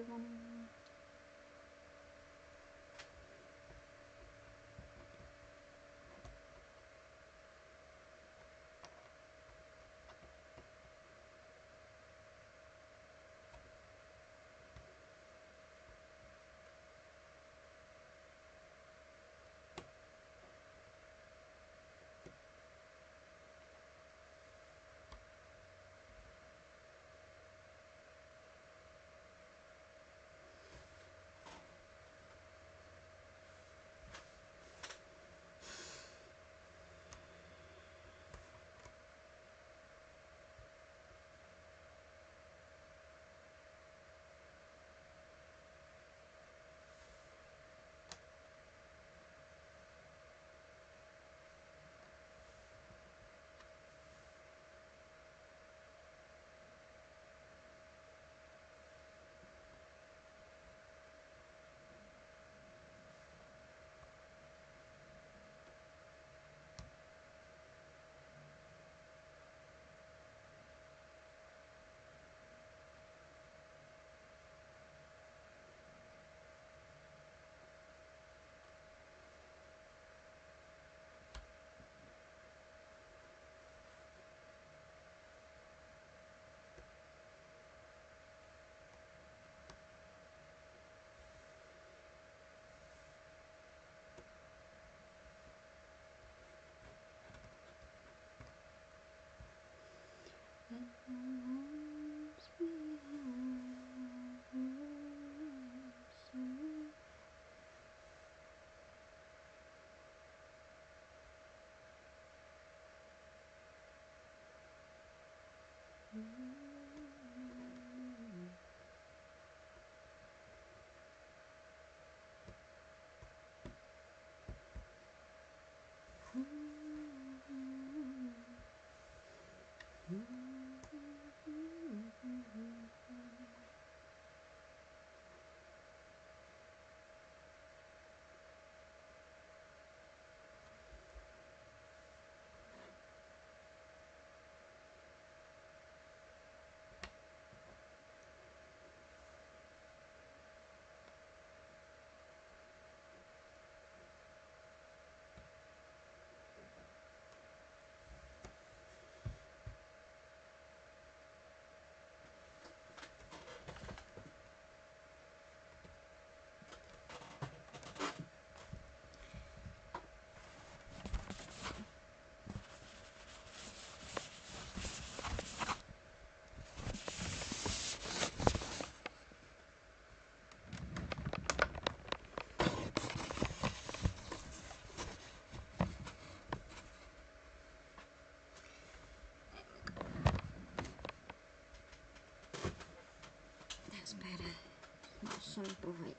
everyone. That's better. Not so bright.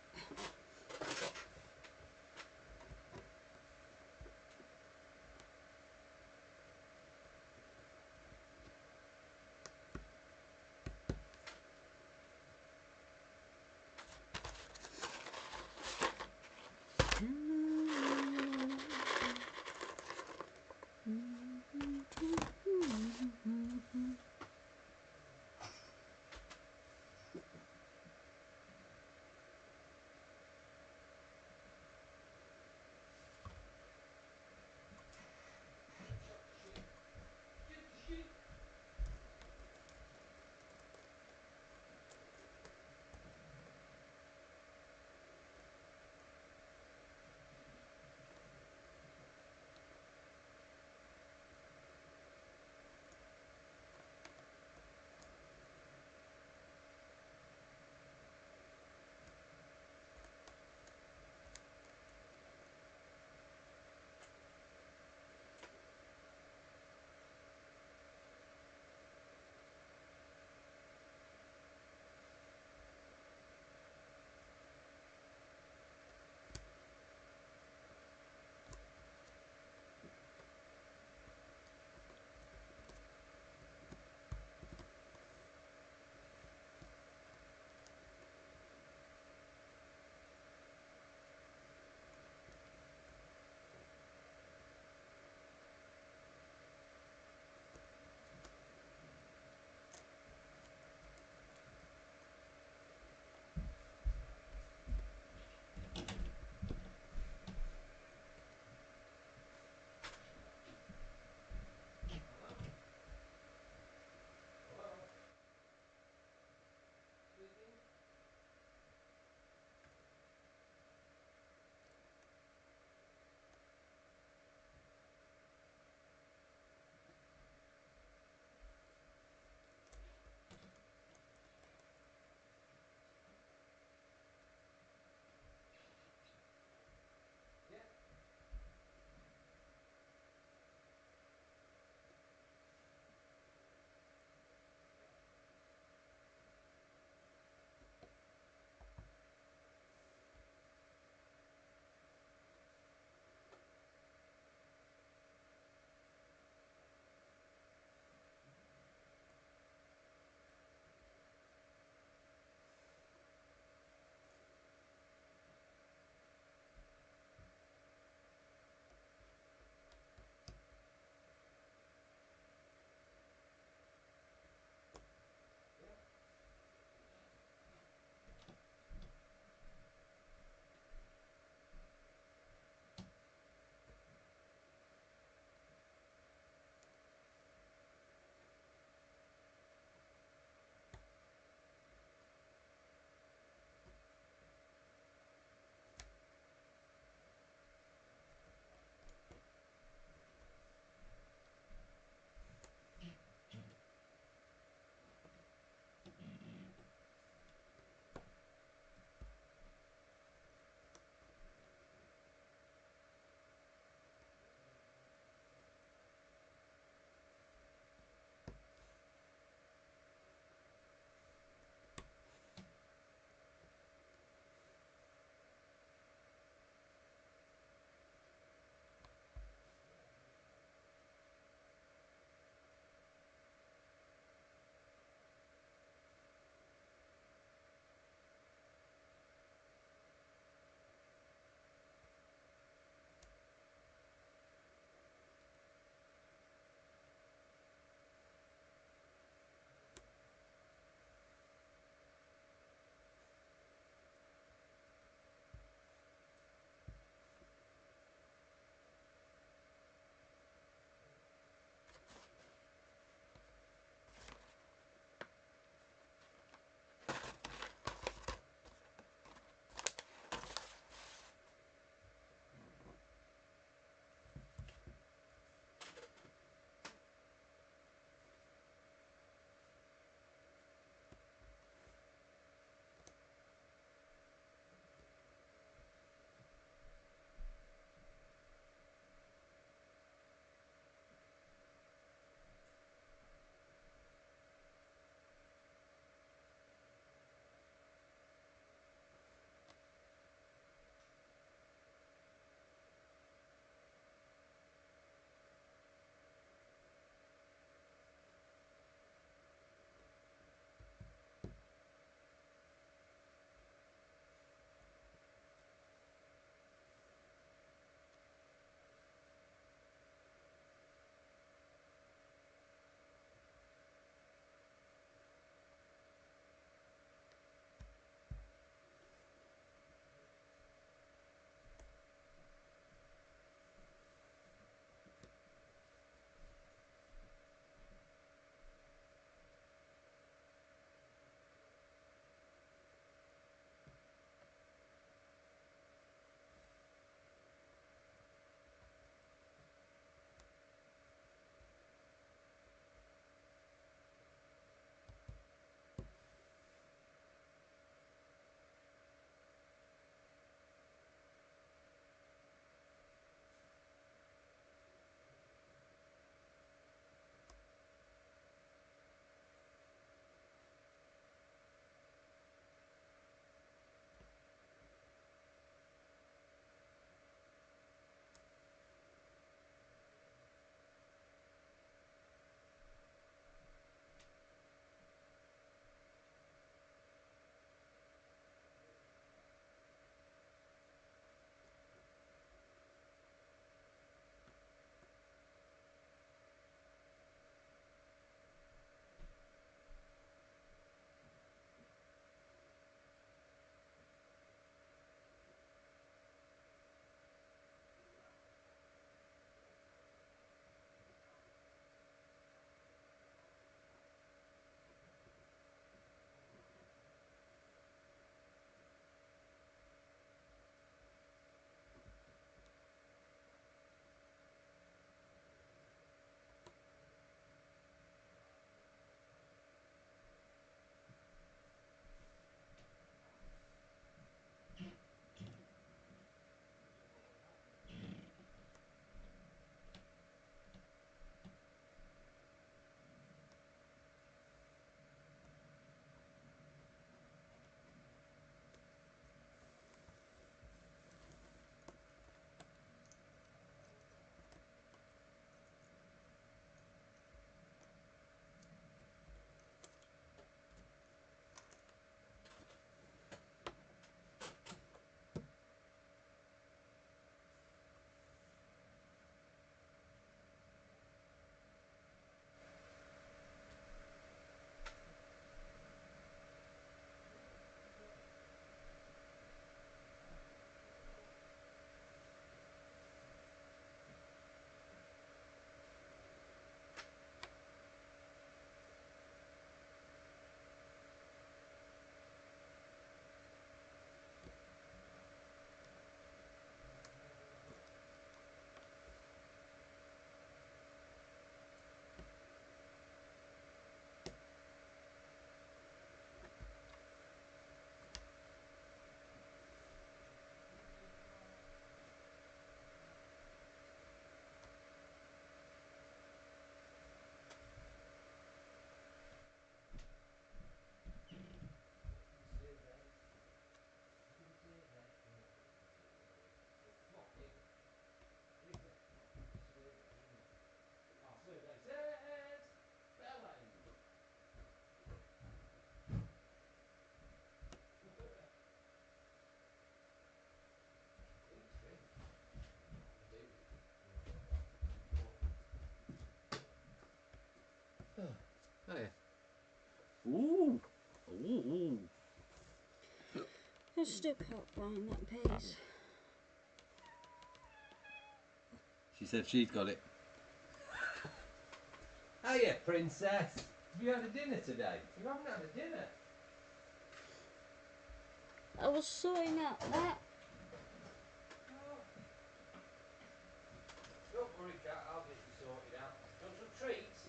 Oh yeah. Ooh. Ooh. I still can't find that piece. She said she's got it. Hiya, princess. Have you had a dinner today? You haven't had a dinner. I was sorting out that. Oh. Don't worry, cat. I'll get you sorted out. Do you want some treats?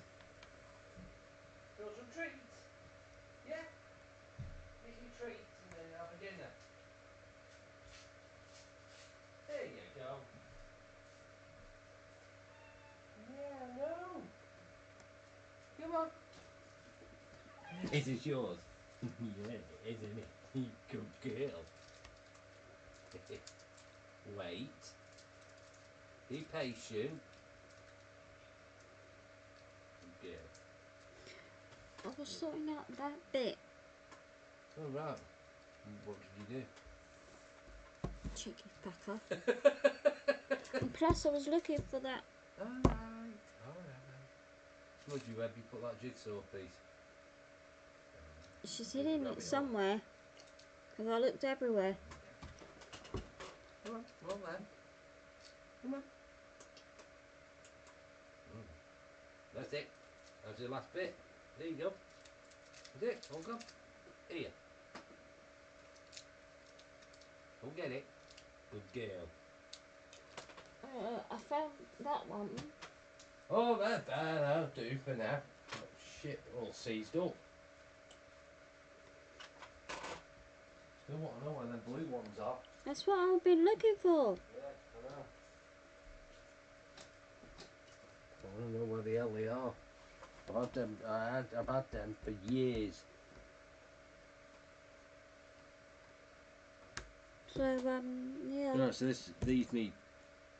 Do you want some treats? Yeah? Get your treats and then have a dinner. There you go. Yeah, no. Come on. Is it yours? Yeah, isn't it? Good girl. Wait. Be patient. Good girl. I was sorting out that bit. Oh, right. What did you do? Cheeky fucker. And plus I was looking for that. Alright. Would you have you put that jigsaw piece? She's Did you hidden grab it it off? somewhere. Because I looked everywhere. Come on then. Come on. That's it. That's the last bit. There you go. That's it. All gone. Here. Go get it. Good girl. I found that one. Oh, that'll do for now. Oh, shit, all seized up. Still want to know where them blue ones are. That's what I've been looking for. Yeah, I know. I want to know where the hell they are. I've had them. I've had them for years. So, yeah. No, so these need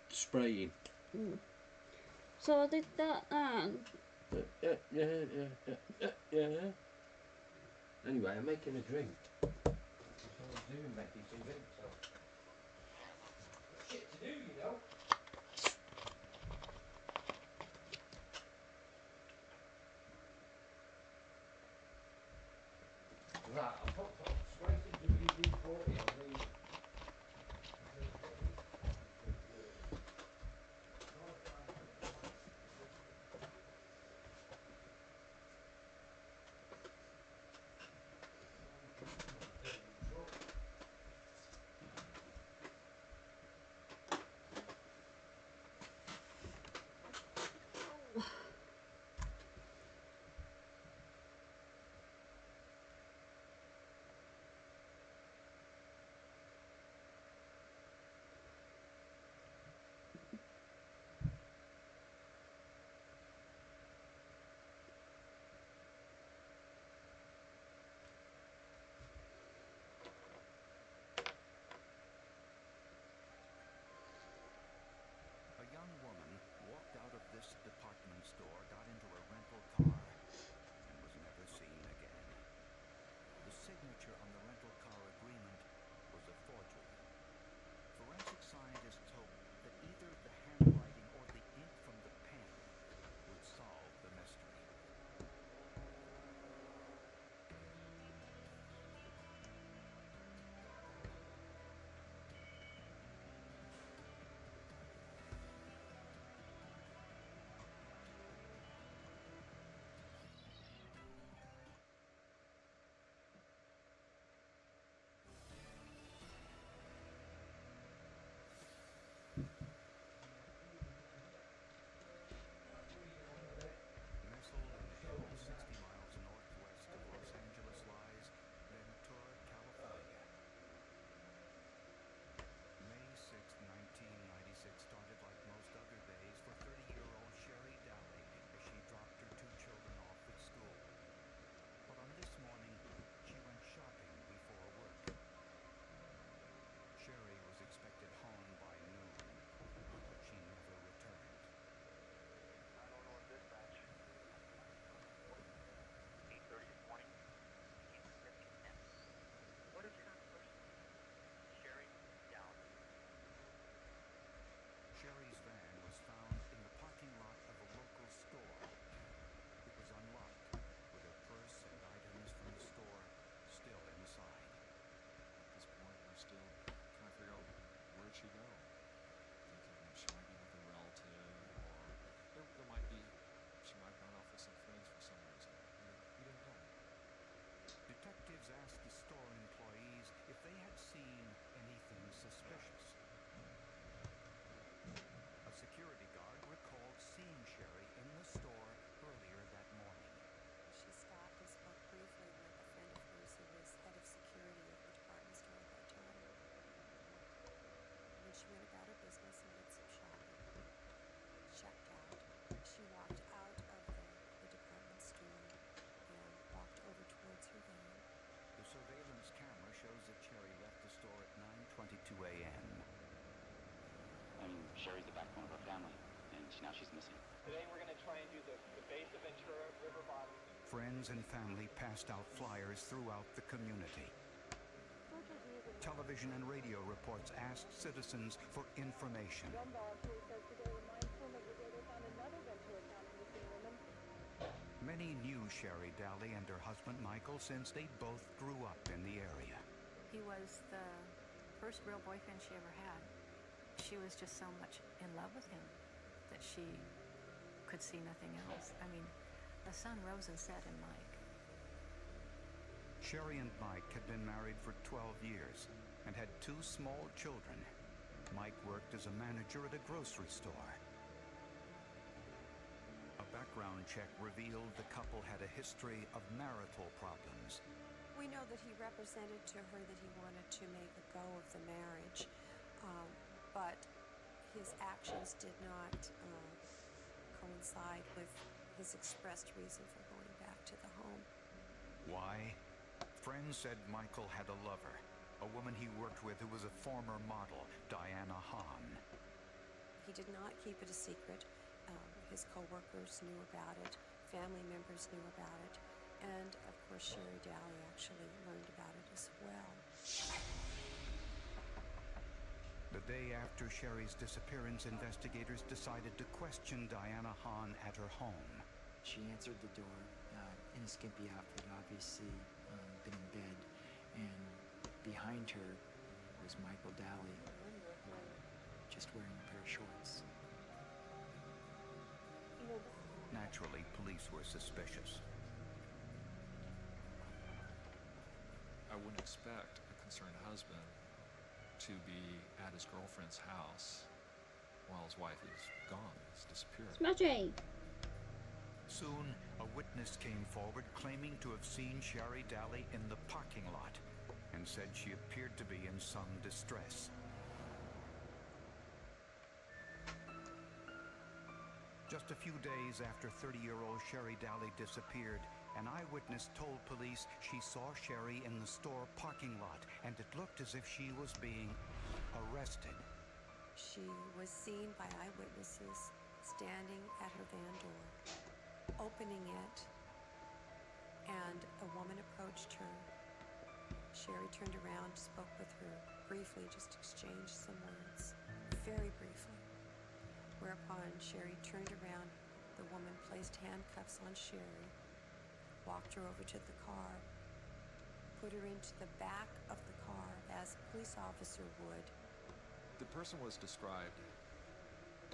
spraying. Mm. So I did that and... Yeah. Anyway, I'm making a drink. That's what I'm doing, making some drinks. So. Shit to do, you know. Right, I'll put spray some WD-40 on these. friends and family passed out flyers throughout the community. Television and radio reports asked citizens for information. Many knew Sherry Daly and her husband Michael since they both grew up in the area. He was the first real boyfriend she ever had. She was just so much in love with him that she could see nothing else. I mean, the sun rose and set in Mike. Sherry and Mike had been married for 12 years and had 2 small children. Mike worked as a manager at a grocery store. A background check revealed the couple had a history of marital problems. We know that he represented to her that he wanted to make a go of the marriage, but his actions did not coincide with his expressed reason for going back to the home. Why? Friends said Michael had a lover, a woman he worked with who was a former model, Diana Hahn. He did not keep it a secret. His co-workers knew about it, family members knew about it, and of course Sherry Daly actually learned about it as well. The day after Sherry's disappearance, investigators decided to question Diana Hahn at her home. She answered the door in a skimpy outfit, obviously been in bed, and behind her was Michael Daly, just wearing a pair of shorts. Naturally, police were suspicious. I wouldn't expect a concerned husband to be at his girlfriend's house while his wife is gone, has disappeared. Smudgy! Soon, a witness came forward claiming to have seen Sherry Daly in the parking lot and said she appeared to be in some distress. Just a few days after 30-year-old Sherry Daly disappeared, an eyewitness told police she saw Sherry in the store parking lot, and it looked as if she was being arrested. She was seen by eyewitnesses standing at her van door, opening it, and a woman approached her. Sherry turned around, spoke with her briefly, just exchanged some words, very briefly. Whereupon Sherry turned around, the woman placed handcuffs on Sherry, walked her over to the car, put her into the back of the car as a police officer would. The person was described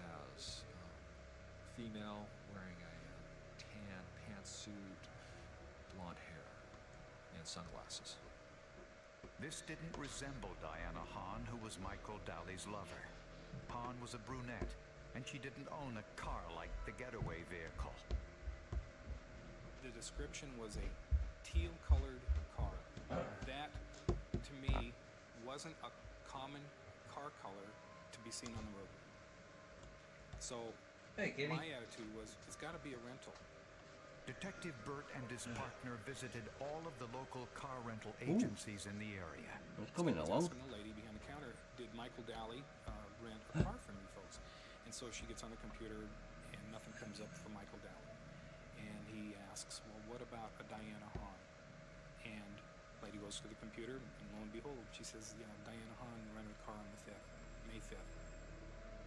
as female, wearing a tan pantsuit, blonde hair, and sunglasses. This didn't resemble Diana Hahn, who was Michael Daly's lover. Hahn was a brunette, and she didn't own a car like the getaway vehicle. The description was a teal-colored car. That, to me, wasn't a common car color to be seen on the road. So, Hey, Kitty. my attitude was, it's got to be a rental. Detective Burt and his partner visited all of the local car rental agencies in the area. It's coming I was along. asking the lady behind the counter, did Michael Daly rent a car from you folks? And so she gets on the computer and nothing comes up for Michael Daly. And he asks, well, what about a Diana Hahn? And lady goes to the computer and lo and behold, she says, yeah, Diana Hahn rented a car on the 5th, May 5th.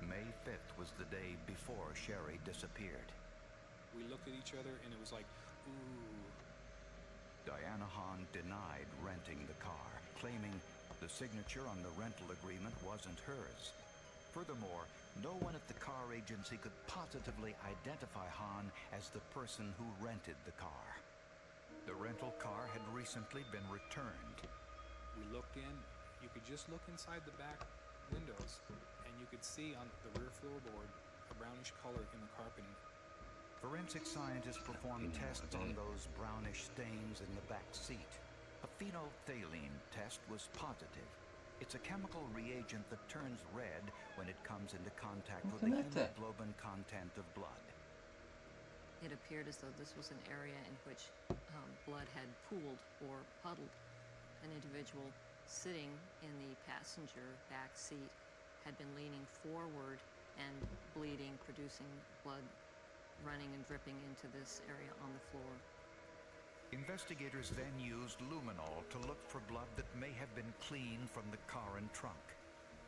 May 5th was the day before Sherry disappeared. We looked at each other and it was like, ooh. Diana Hahn denied renting the car, claiming the signature on the rental agreement wasn't hers. Furthermore, no one at the car agency could positively identify Hahn as the person who rented the car. The rental car had recently been returned. We looked in, you could just look inside the back windows and you could see on the rear floorboard a brownish color in the carpeting. Forensic scientists performed tests on those brownish stains in the back seat. A phenolphthalein test was positive. It's a chemical reagent that turns red when it comes into contact with the hemoglobin content of blood. It appeared as though this was an area in which blood had pooled or puddled. An individual sitting in the passenger back seat had been leaning forward and bleeding, producing blood running and dripping into this area on the floor. Investigators then used luminol to look for blood that may have been cleaned from the car and trunk.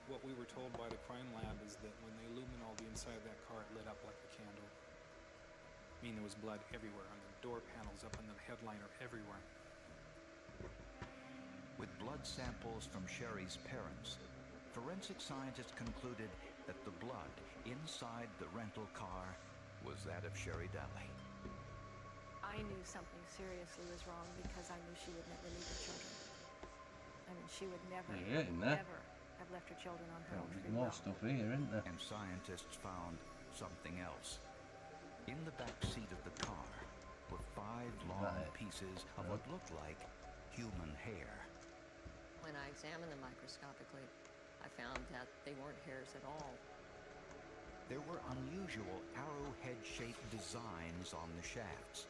What we were told by the crime lab is that when they luminoled the inside of that car, it lit up like a candle. I mean, there was blood everywhere, on the door panels, up on the headliner, everywhere. With blood samples from Sherry's parents, forensic scientists concluded that the blood inside the rental car was that of Sherry Daly. I knew something seriously was wrong because I knew she would never leave her children. I mean, she would never, ever have left her children on her own free will. More stuff here, isn't there? And scientists found something else. In the back seat of the car were 5 long pieces of what looked like human hair. When I examined them microscopically, I found that they weren't hairs at all. There were unusual arrowhead-shaped designs on the shafts.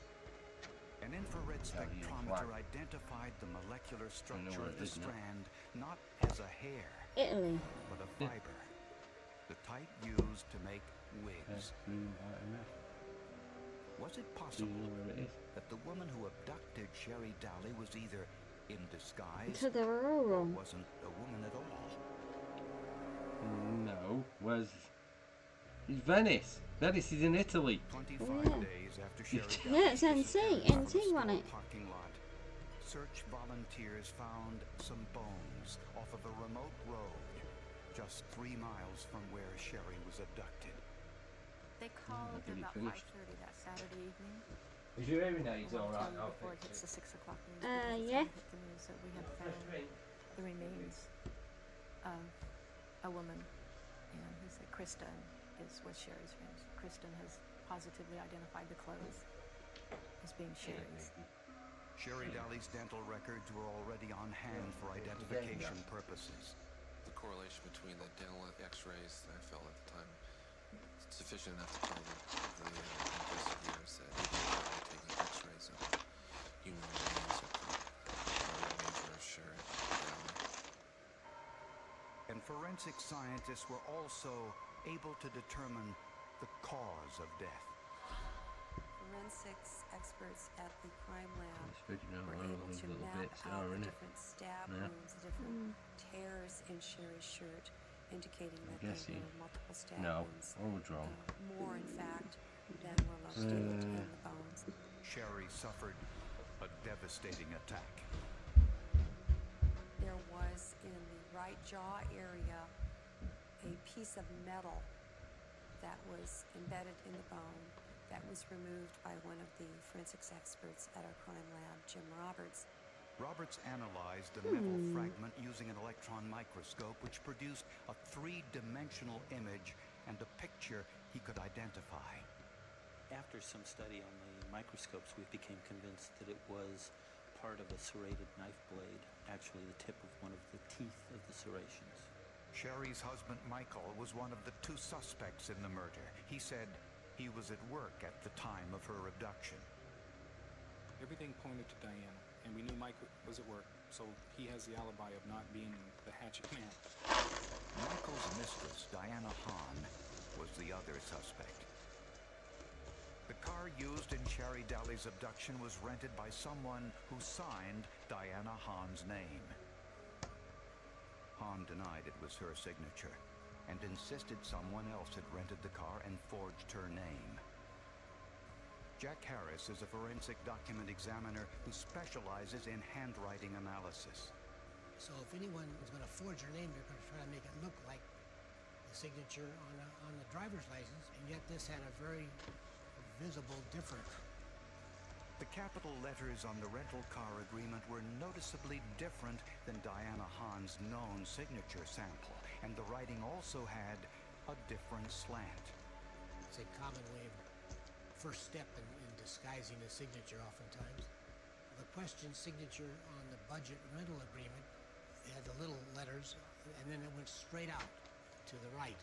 An infrared spectrometer identified the molecular structure of the strand not as a hair, Italy. but a fiber, the type used to make wigs. Was it possible that the woman who abducted Sherry Daly was either in disguise So they were all or wrong. wasn't a woman at all? No, where's... It's Venice. Venice is in Italy. 25 yeah. days after Sherry Yeah, it's Daly NC. disappeared from NC the on school it. parking lot, search volunteers found some bones off of a remote road just 3 miles from where Sherry was abducted. They called I think about he finished. 5:30 that Saturday evening. Is your hearing aid I won't alright tell you now? before it hits the 6 o'clock news. Yeah. Because it's gonna hit the news that we have found the remains of a woman, and he said Kristen was Sherry's friend. Kristen has positively identified the clothes as being Sherry's. Sherry Daly's dental records were already on hand for identification purposes. The correlation between the dental x-rays, I felt at the time, sufficient enough to tell the investigators that they were taking x-rays of human remains at the remains of Sherry Daly. And forensic scientists were also able to determine the cause of death. Forensics experts at the crime lab Speaking of were all able these to little map bits out are the in it. different stab Yeah. wounds, the different tears in Sherry's shirt, indicating that there guessing. were multiple stab No, wounds. I was wrong. More, in fact, than were located in the bones. Sherry suffered a devastating attack. There was in the right jaw area a piece of metal that was embedded in the bone that was removed by one of the forensics experts at our crime lab, Jim Roberts. Roberts analyzed a metal fragment using an electron microscope, which produced a 3-dimensional image and a picture he could identify. After some study on the microscopes, we became convinced that it was part of a serrated knife blade, actually the tip of one of the teeth of the serrations. Sherry's husband, Michael, was one of the 2 suspects in the murder. He said he was at work at the time of her abduction. Everything pointed to Diana, and we knew Mike was at work, so he has the alibi of not being the hatchet man. Michael's mistress, Diana Hahn, was the other suspect. The car used in Sherry Daly's abduction was rented by someone who signed Diana Hahn's name. Hahn denied it was her signature and insisted someone else had rented the car and forged her name. Jack Harris is a forensic document examiner who specializes in handwriting analysis. So if anyone is going to forge your name, they're going to try to make it look like the signature on the driver's license, and yet this had a very visible difference. The capital letters on the rental car agreement were noticeably different than Diana Hahn's known signature sample, and the writing also had a different slant. It's a common way of first step in disguising a signature oftentimes. The question signature on the budget rental agreement had the little letters, and then it went straight out to the right.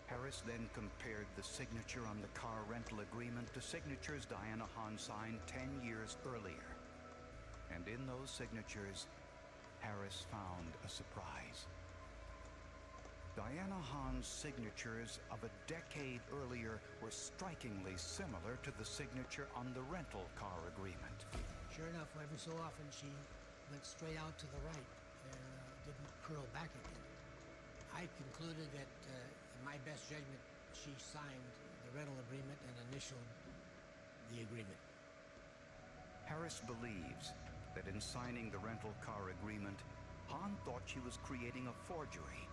Harris then compared the signature on the car rental agreement to signatures Diana Hahn signed 10 years earlier. And in those signatures, Harris found a surprise. Diana Hahn's signatures of a decade earlier were strikingly similar to the signature on the rental car agreement. sure enough, every so often she went straight out to the right and didn't curl back again. I concluded that, in my best judgment, she signed the rental agreement and initialed the agreement. Harris believes that in signing the rental car agreement, Hahn thought she was creating a forgery,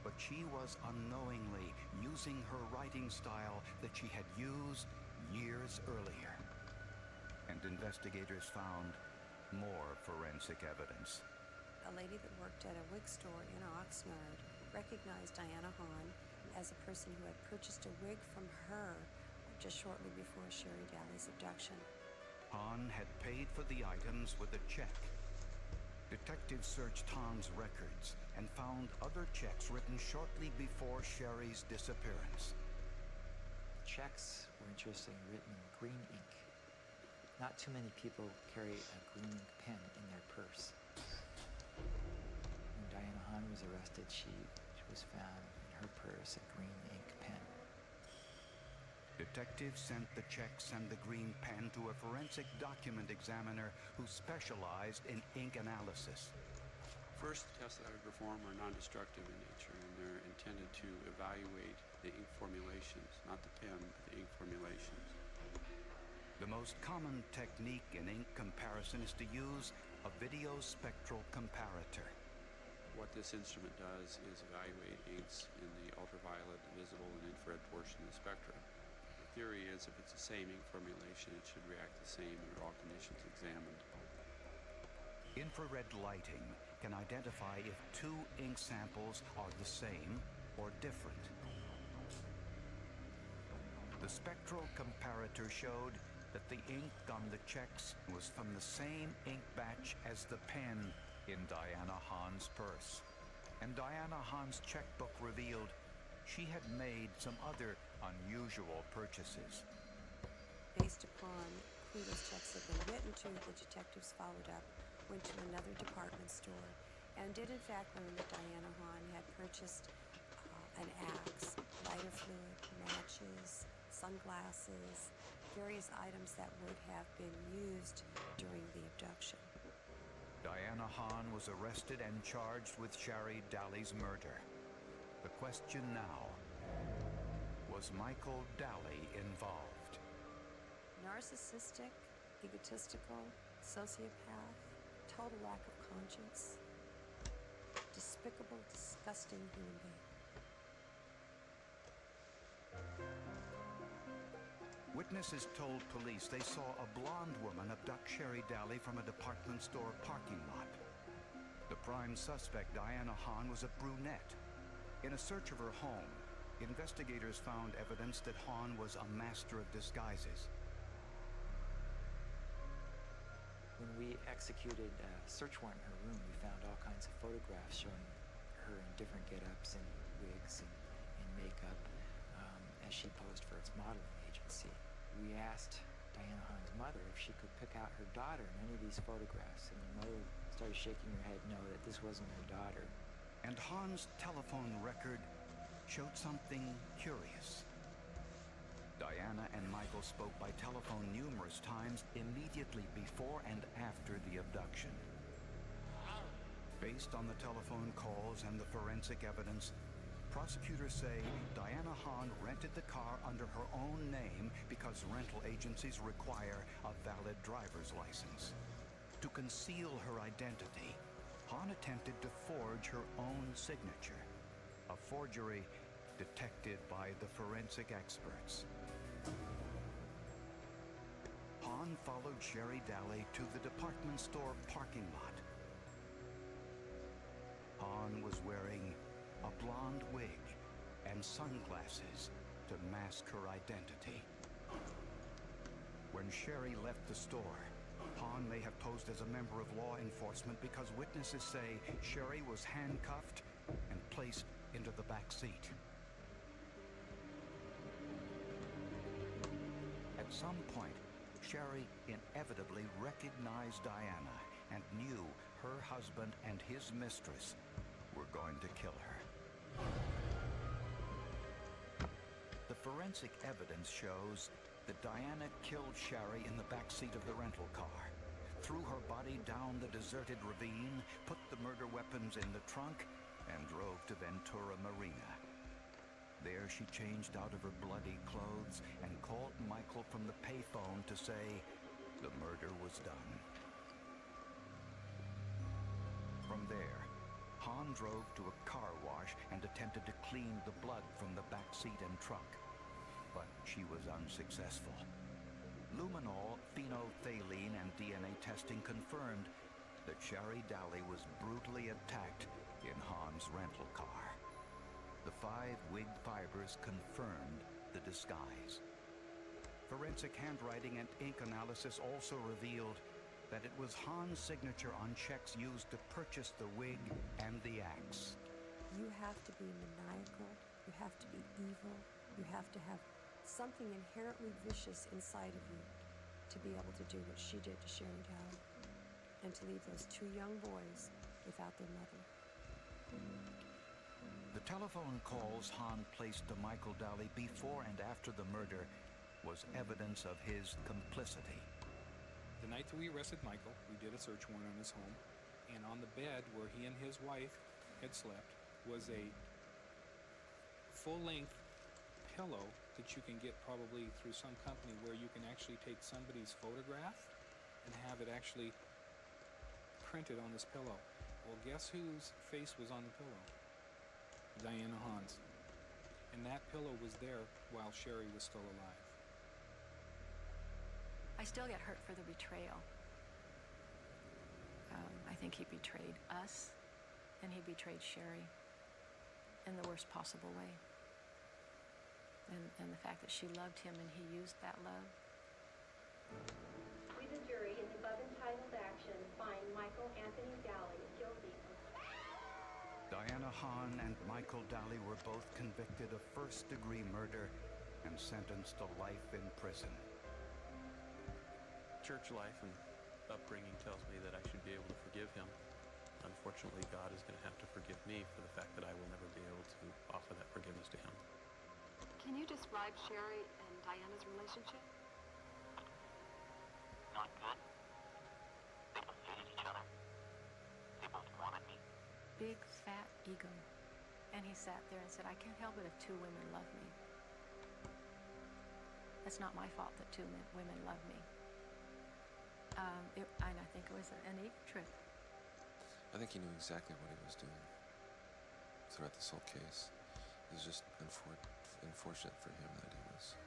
but she was unknowingly using her writing style that she had used years earlier. And investigators found more forensic evidence. A lady that worked at a wig store in Oxnard recognized Diana Hahn as a person who had purchased a wig from her just shortly before Sherry Daly's abduction. Hahn had paid for the items with a check. Detectives searched Hahn's records and found other checks written shortly before Sherry's disappearance. Checks were interesting, written in green ink. Not too many people carry a green ink pen in their purse. When Diana Hahn was arrested, she was found in her purse a green ink pen. Detectives sent the checks and the green pen to a forensic document examiner who specialized in ink analysis. First, the tests that I would perform are non-destructive in nature, and they're intended to evaluate the ink formulations, not the pen, but the ink formulations. The most common technique in ink comparison is to use a video spectral comparator. What this instrument does is evaluate inks in the ultraviolet, visible, and infrared portion of the spectrum. The theory is if it's the same ink formulation, it should react the same under all conditions examined. Infrared lighting can identify if two ink samples are the same or different. The spectral comparator showed that the ink on the checks was from the same ink batch as the pen in Diana Hahn's purse. And Diana Hahn's checkbook revealed she had made some other unusual purchases. Based upon who those checks had been written to, the detectives followed up, went to another department store, and did in fact learn that Diana Hahn had purchased an axe, lighter fluid, matches, sunglasses, various items that would have been used during the abduction. Diana Hahn was arrested and charged with Sherry Daly's murder. The question now, was Michael Daly involved? Narcissistic, egotistical, sociopath, total lack of conscience, despicable, disgusting human being. Witnesses told police they saw a blonde woman abduct Sherry Daly from a department store parking lot. The prime suspect, Diana Hahn, was a brunette. In a search of her home, investigators found evidence that Hahn was a master of disguises. When we executed a search warrant in her room, we found all kinds of photographs showing her in different get-ups and wigs and makeup as she posed for its modeling agency. We asked Diana Hahn's mother if she could pick out her daughter in any of these photographs, and the mother started shaking her head no, that this wasn't her daughter. And Hahn's telephone record showed something curious. Diana and Michael spoke by telephone numerous times immediately before and after the abduction. Based on the telephone calls and the forensic evidence, prosecutors say Diana Hahn rented the car under her own name because rental agencies require a valid driver's license. To conceal her identity, Hahn attempted to forge her own signature, a forgery detected by the forensic experts. Hahn followed Sherry Daly to the department store parking lot. Hahn was wearing a blonde wig and sunglasses to mask her identity. When Sherry left the store, Hahn may have posed as a member of law enforcement because witnesses say Sherry was handcuffed and placed into the back seat. At some point, Sherry inevitably recognized Diana and knew her husband and his mistress were going to kill her. The forensic evidence shows that Diana killed Sherry in the back seat of the rental car, threw body down the deserted ravine, put the murder weapons in the trunk, and drove to Ventura Marina. There she changed out of her bloody clothes and called Michael from the payphone to say the murder was done. From there, Han drove to a car wash and attempted to clean the blood from the back seat and trunk, but she was unsuccessful. Luminol, phenolphthalein, and DNA testing confirmed that Sherry Daly was brutally attacked in Han's rental car. The 5 wig fibers confirmed the disguise. Forensic handwriting and ink analysis also revealed that it was Han's signature on checks used to purchase the wig and the axe. You have to be maniacal, you have to be evil, you have to have something inherently vicious inside of you to be able to do what she did to Sherry Daly and to leave those 2 young boys without their mother. The telephone calls Han placed to Michael Daly before and after the murder was evidence of his complicity. The night that we arrested Michael, we did a search warrant on his home, and on the bed where he and his wife had slept was a full-length pillow that you can get probably through some company where you can actually take somebody's photograph and have it actually printed on this pillow. Well, guess whose face was on the pillow? Diana Hahn's. And that pillow was there while Sherry was still alive. I still get hurt for the betrayal. I think he betrayed us, and he betrayed Sherry in the worst possible way. And the fact that she loved him and he used that love. We, the jury, in the above entitled action, find Michael Anthony Daly guilty. Diana Hahn and Michael Daly were both convicted of first-degree murder and sentenced to life in prison. Church life and upbringing tells me that I should be able to forgive him. Unfortunately, God is going to have to forgive me for the fact that I will never be able to offer that forgiveness to him. Can you describe Sherry and Diana's relationship? Not good. They both hated each other. They both wanted me. Big, fat ego. And he sat there and said, I can't help it if 2 women love me. It's not my fault that 2 women love me. And I think it was an ego trip. I think he knew exactly what he was doing throughout this whole case. It was just unfortunate for him that he was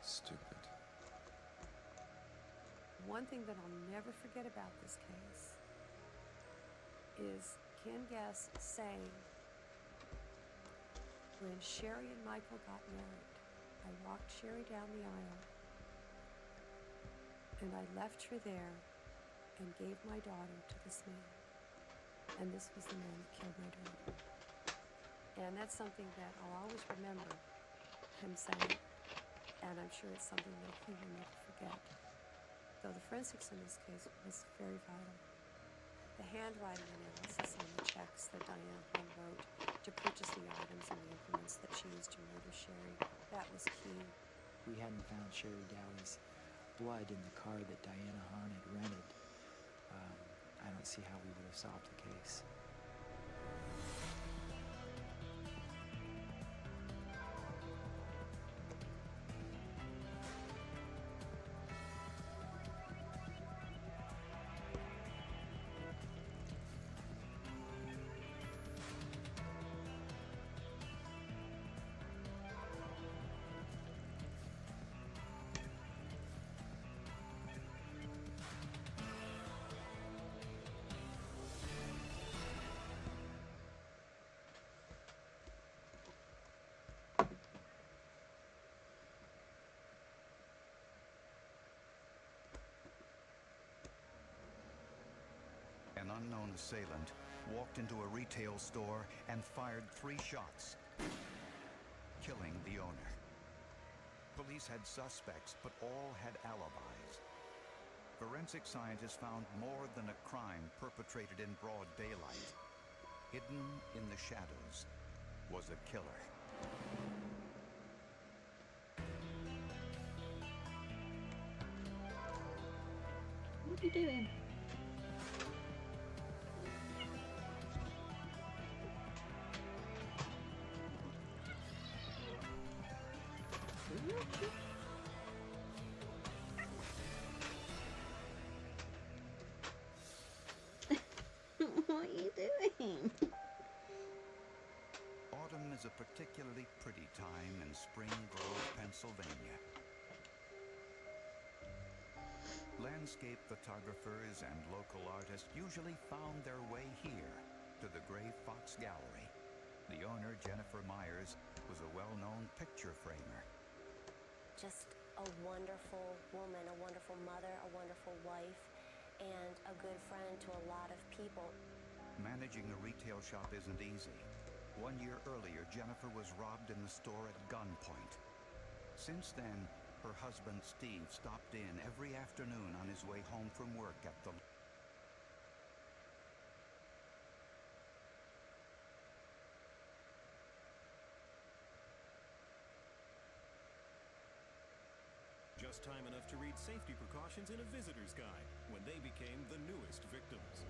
stupid. One thing that I'll never forget about this case is Ken Guest saying, when Sherry and Michael got married, I walked Sherry down the aisle and I left her there and gave my daughter to this man. And this was the man that killed my daughter. And that's something that I'll always remember him saying, and I'm sure it's something that he will never forget. Though the forensics in this case was very vital. The handwriting analysis on the checks that Diana Hahn wrote to purchase the items and the implements that she used to murder Sherry, that was key. We hadn't found Sherry Daly's blood in the car that Diana Hahn had rented. I don't see how we would have solved the case. An unknown assailant walked into a retail store and fired 3 shots, killing the owner. Police had suspects, but all had alibis. Forensic scientists found more than a crime perpetrated in broad daylight. Hidden in the shadows was a killer. What are you doing? What are you doing? Autumn is a particularly pretty time in Spring Grove, Pennsylvania. Landscape photographers and local artists usually found their way here to the Gray Fox Gallery. The owner, Jennifer Myers, was a well-known picture framer. Just a wonderful woman, a wonderful mother, a wonderful wife, and a good friend to a lot of people. Managing a retail shop isn't easy. 1 year earlier, Jennifer was robbed in the store at gunpoint. Since then, her husband Steve stopped in every afternoon on his way home from work at the just time enough to read safety precautions in a visitor's guide when they became the newest victims.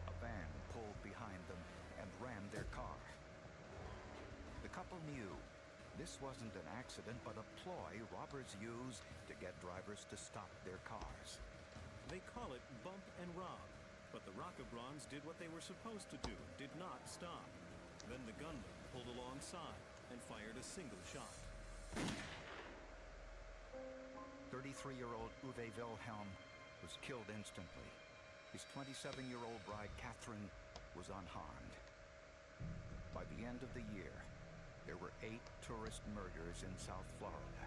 A van pulled behind them and rammed their car. The couple knew this wasn't an accident, but a ploy robbers use to get drivers to stop their cars. They call it bump and rob, but the Rockabrons did what they were supposed to do, did not stop. Then the gunman pulled alongside and fired a single shot. 33-year-old Uwe Wilhelm was killed instantly. His 27-year-old bride, Catherine, was unharmed. By the end of the year, there were 8 tourist murders in South Florida.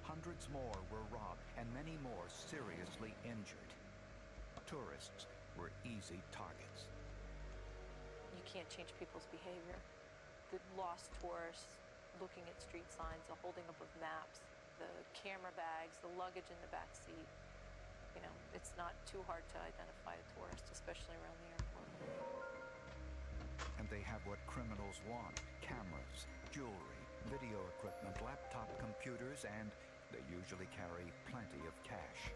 Hundreds more were robbed, and many more seriously injured. Tourists were easy targets. You can't change people's behavior. The lost tourists, looking at street signs, the holding up of maps, the camera bags, the luggage in the back seat. You know, it's not too hard to identify a tourist, especially around the airport. And they have what criminals want: cameras, jewelry, video equipment, laptop computers, and they usually carry plenty of cash.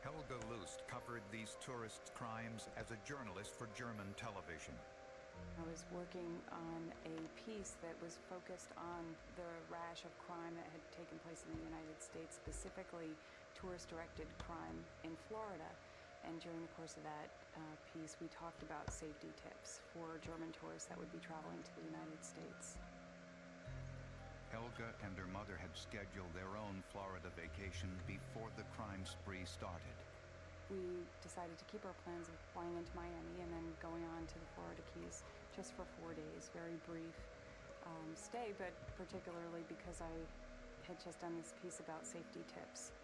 Helga Lust covered these tourist crimes as a journalist for German television. I was working on a piece that was focused on the rash of crime that had taken place in the United States, specifically tourist-directed crime in Florida. And during the course of that piece, we talked about safety tips for German tourists that would be traveling to the United States. Helga and her mother had scheduled their own Florida vacation before the crime spree started. We decided to keep our plans of flying into Miami and then going on to the Florida Keys just for 4 days, very brief stay, but particularly because I had just done this piece about safety tips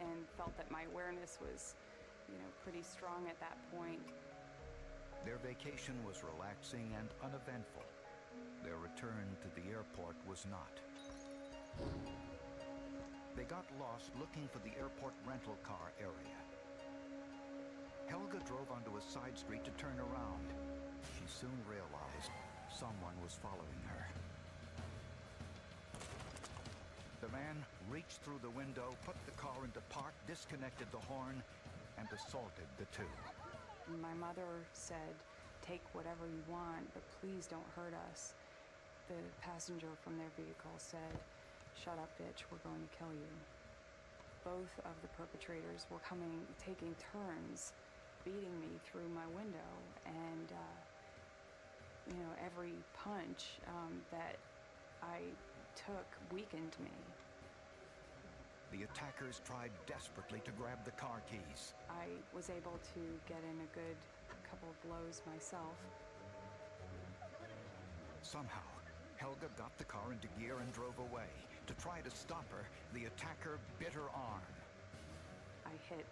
and felt that my awareness was, pretty strong at that point. Their vacation was relaxing and uneventful. Their return to the airport was not. They got lost looking for the airport rental car area. Helga drove onto a side street to turn around. She soon realized someone was following her. The man reached through the window, put the car into park, disconnected the horn, and assaulted the two. My mother said, "Take whatever you want, but please don't hurt us." The passenger from their vehicle said, "Shut up, bitch, we're going to kill you." Both of the perpetrators were taking turns beating me through my window, and every punch that I took weakened me. The attackers tried desperately to grab the car keys. I was able to get in a good couple of blows myself. Somehow, Helga got the car into gear and drove away. To try to stop her, the attacker bit her arm. I hit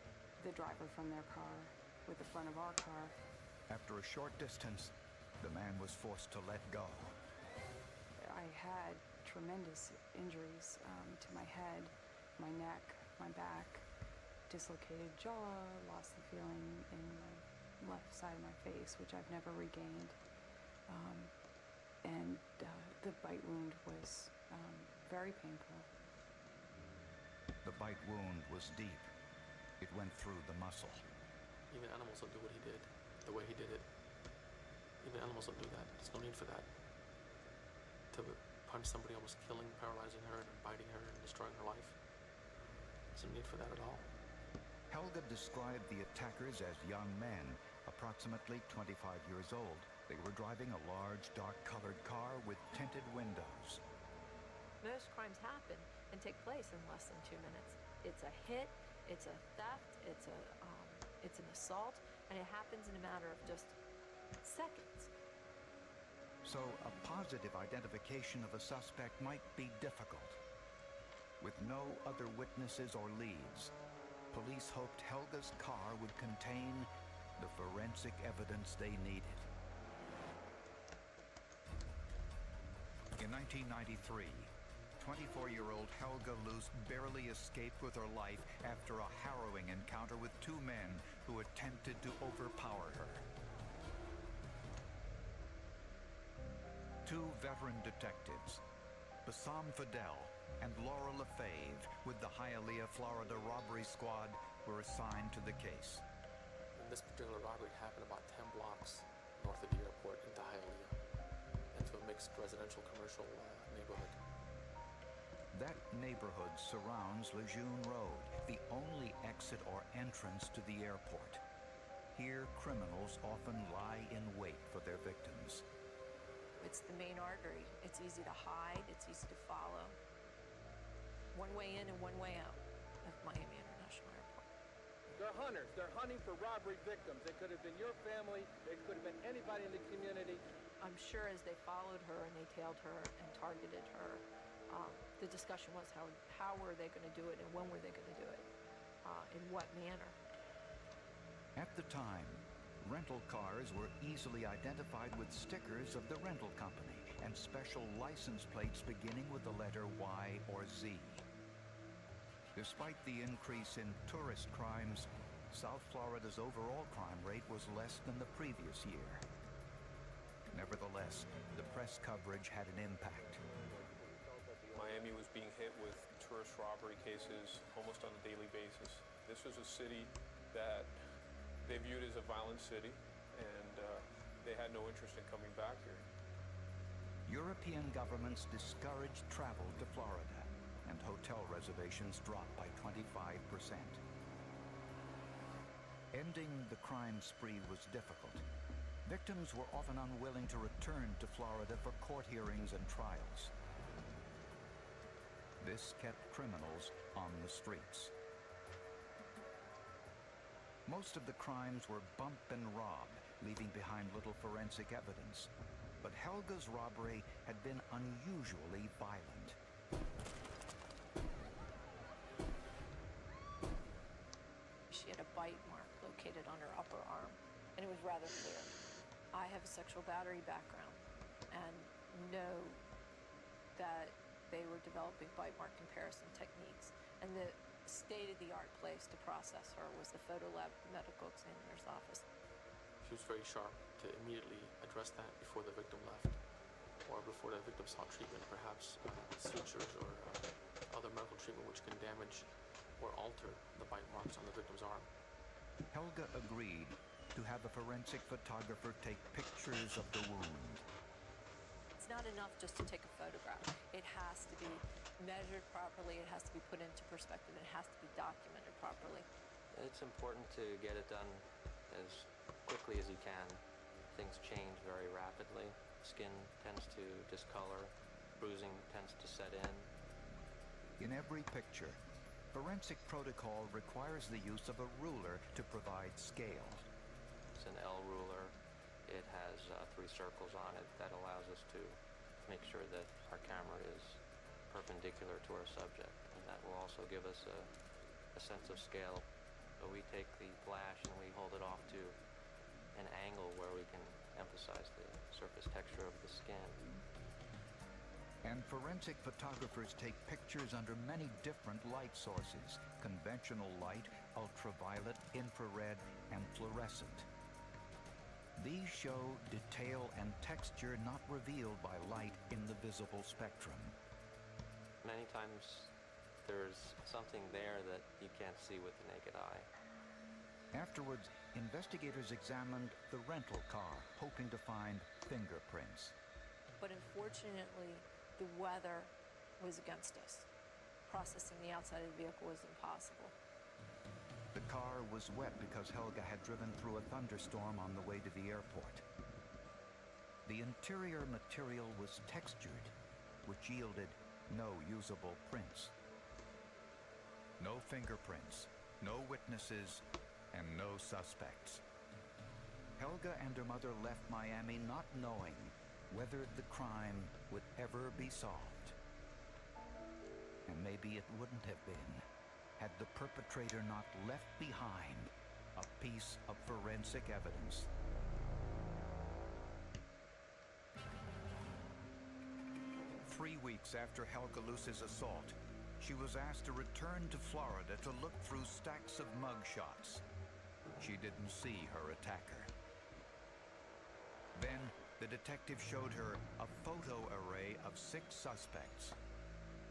the driver from their car with the front of our car. After a short distance, the man was forced to let go. I had tremendous injuries to my head, my neck, my back, dislocated jaw, lost the feeling in my left side of my face, which I've never regained. And the bite wound was very painful. The bite wound was deep. It went through the muscle. Even animals don't do what he did, the way he did it. Even animals don't do that. There's no need for that. To punch somebody, almost killing, paralyzing her, and biting her and destroying her life. There's no need for that at all. Helga described the attackers as young men, approximately 25 years old. They were driving a large, dark-colored car with tinted windows. Most crimes happen and take place in less than 2 minutes. It's a hit, it's a theft, it's an assault, and it happens in a matter of just seconds. So a positive identification of a suspect might be difficult. With no other witnesses or leads, police hoped Helga's car would contain the forensic evidence they needed. In 1993, 24-year-old Helga Luz barely escaped with her life after a harrowing encounter with two men who attempted to overpower her. Two veteran detectives, Bassam Fidel and Laura Lefebvre, with the Hialeah, Florida robbery squad, were assigned to the case. This particular robbery happened about 10 blocks north of the airport into Hialeah, into a mixed residential commercial neighborhood. That neighborhood surrounds Lejeune Road, the only exit or entrance to the airport. Here, criminals often lie in wait for their victims. It's the main artery. It's easy to hide, it's easy to follow. One way in and one way out of Miami International Airport. They're hunters. They're hunting for robbery victims. It could have been your family. It could have been anybody in the community. I'm sure as they followed her and they tailed her and targeted her, the discussion was how were they going to do it and when were they going to do it, in what manner. At the time, rental cars were easily identified with stickers of the rental company and special license plates beginning with the letter Y or Z. Despite the increase in tourist crimes, South Florida's overall crime rate was less than the previous year. Nevertheless, the press coverage had an impact. Miami was being hit with tourist robbery cases almost on a daily basis. This was a city that they viewed as a violent city, and they had no interest in coming back here. European governments discouraged travel to Florida, and hotel reservations dropped by 25%. Ending the crime spree was difficult. Victims were often unwilling to return to Florida for court hearings and trials. This kept criminals on the streets. Most of the crimes were bump and rob, leaving behind little forensic evidence. But Helga's robbery had been unusually violent. She had a bite mark located on her upper arm, and it was rather clear. I have a sexual battery background and know that they were developing bite mark comparison techniques. And the state-of-the-art place to process her was the photo lab at the medical examiner's office. She was very sharp to immediately address that before the victim left, or before the victim sought treatment, perhaps sutures or other medical treatment which can damage or alter the bite marks on the victim's arm. Helga agreed to have a forensic photographer take pictures of the wound. It's not enough just to take a photograph. It has to be measured properly, it has to be put into perspective, it has to be documented properly. It's important to get it done as quickly as you can. Things change very rapidly. Skin tends to discolor, bruising tends to set in. In every picture, forensic protocol requires the use of a ruler to provide scale. It's an L ruler. It has 3 circles on it that allows us to make sure that our camera is perpendicular to our subject, and that will also give us a sense of scale. So we take the flash and we hold it off to an angle where we can emphasize the surface texture of the skin. And forensic photographers take pictures under many different light sources: conventional light, ultraviolet, infrared, and fluorescent. These show detail and texture not revealed by light in the visible spectrum. Many times there's something there that you can't see with the naked eye. Afterwards, investigators examined the rental car, hoping to find fingerprints. But unfortunately, the weather was against us. Processing the outside of the vehicle was impossible. The car was wet because Helga had driven through a thunderstorm on the way to the airport. The interior material was textured, which yielded no usable prints. No fingerprints, no witnesses, and no suspects. Helga and her mother left Miami not knowing whether the crime would ever be solved. And maybe it wouldn't have been had the perpetrator not left behind a piece of forensic evidence. Three weeks after Helga Luce's assault, she was asked to return to Florida to look through stacks of mugshots. She didn't see her attacker. Then, the detective showed her a photo array of 6 suspects.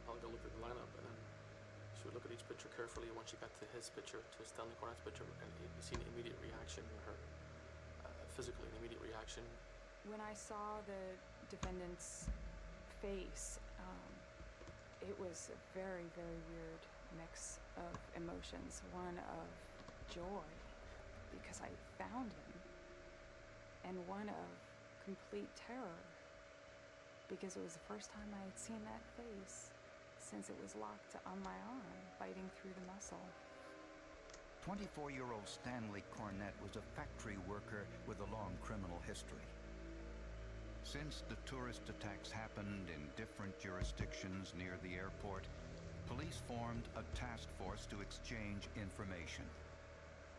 Helga looked at the lineup, and then she would look at each picture carefully. Once she got to his picture, to Stanley Cornett's picture, and you see an immediate reaction in her, physically, an immediate reaction. When I saw the defendant's face, it was a very, very weird mix of emotions. One of joy, because I found him, and one of complete terror, because it was the first time I had seen that face since it was locked on my arm, biting through the muscle. 24-year-old Stanley Cornett was a factory worker with a long criminal history. Since the tourist attacks happened in different jurisdictions near the airport, police formed a task force to exchange information.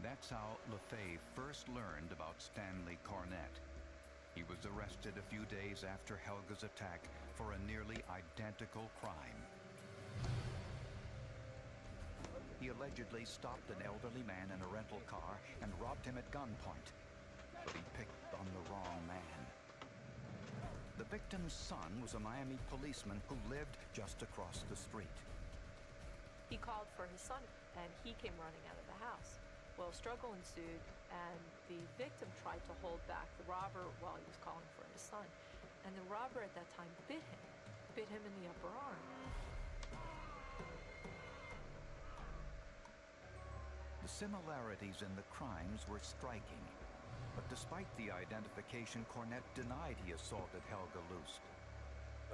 That's how LaFave first learned about Stanley Cornett. He was arrested a few days after Helga's attack for a nearly identical crime. He allegedly stopped an elderly man in a rental car and robbed him at gunpoint, but he picked on the wrong man. The victim's son was a Miami policeman who lived just across the street. He called for his son, and he came running out of the house. Well, a struggle ensued, and the victim tried to hold back the robber while he was calling for his son. And the robber at that time bit him in the upper arm. The similarities in the crimes were striking. But despite the identification, Cornett denied he assaulted Helga Luce.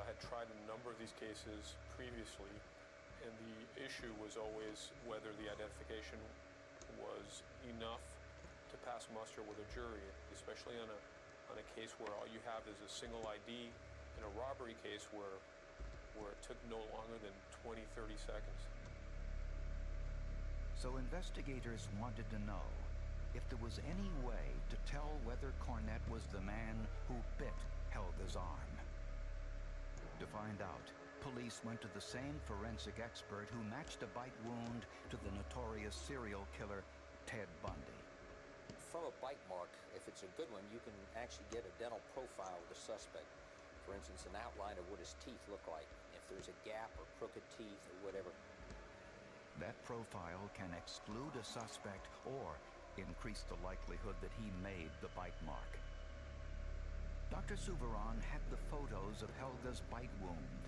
I had tried a number of these cases previously, and the issue was always whether the identification was enough to pass muster with a jury, especially on a case where all you have is a single ID, in a robbery case where it took no longer than 20, 30 seconds. So investigators wanted to know if there was any way to tell whether Cornett was the man who bit Helga's arm. To find out, police went to the same forensic expert who matched a bite wound to the notorious serial killer Ted Bundy. From a bite mark, if it's a good one, you can actually get a dental profile of the suspect. For instance, an outline of what his teeth look like, if there's a gap or crooked teeth or whatever. That profile can exclude a suspect or increase the likelihood that he made the bite mark. Dr. Souveron had the photos of Helga's bite wound,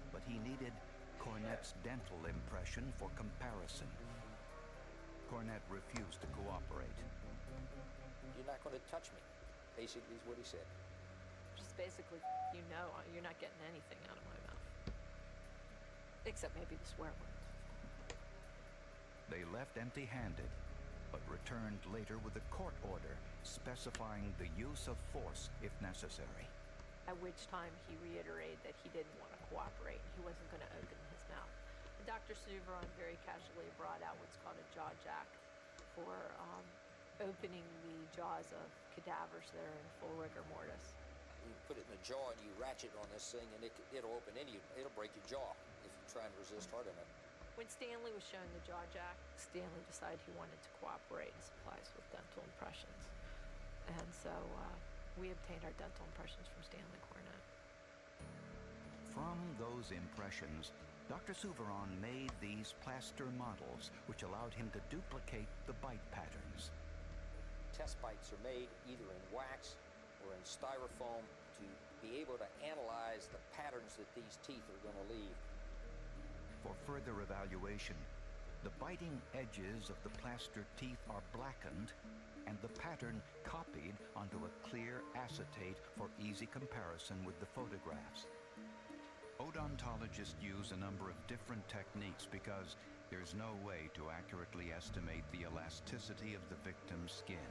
but he needed Cornett's dental impression for comparison. Cornett refused to cooperate. You're not going to touch me, basically is what he said. Just basically, you're not getting anything out of my mouth. Except maybe the swear words. They left empty-handed, but returned later with a court order specifying the use of force if necessary. At which time he reiterated that he didn't want to cooperate. He wasn't going to open his mouth. And Dr. Souveron very casually brought out what's called a jaw jack for opening the jaws of cadavers that are in full rigor mortis. You put it in the jaw and you ratchet on this thing and it'll open it'll break your jaw if you try and resist hard enough. When Stanley was shown the jaw jack, Stanley decided he wanted to cooperate and supply us with dental impressions. And so we obtained our dental impressions from Stanley Cornett. From those impressions, Dr. Souveron made these plaster models which allowed him to duplicate the bite patterns. Test bites are made either in wax or in styrofoam to be able to analyze the patterns that these teeth are going to leave. For further evaluation, the biting edges of the plaster teeth are blackened and the pattern copied onto a clear acetate for easy comparison with the photographs. Odontologists use a number of different techniques because there's no way to accurately estimate the elasticity of the victim's skin.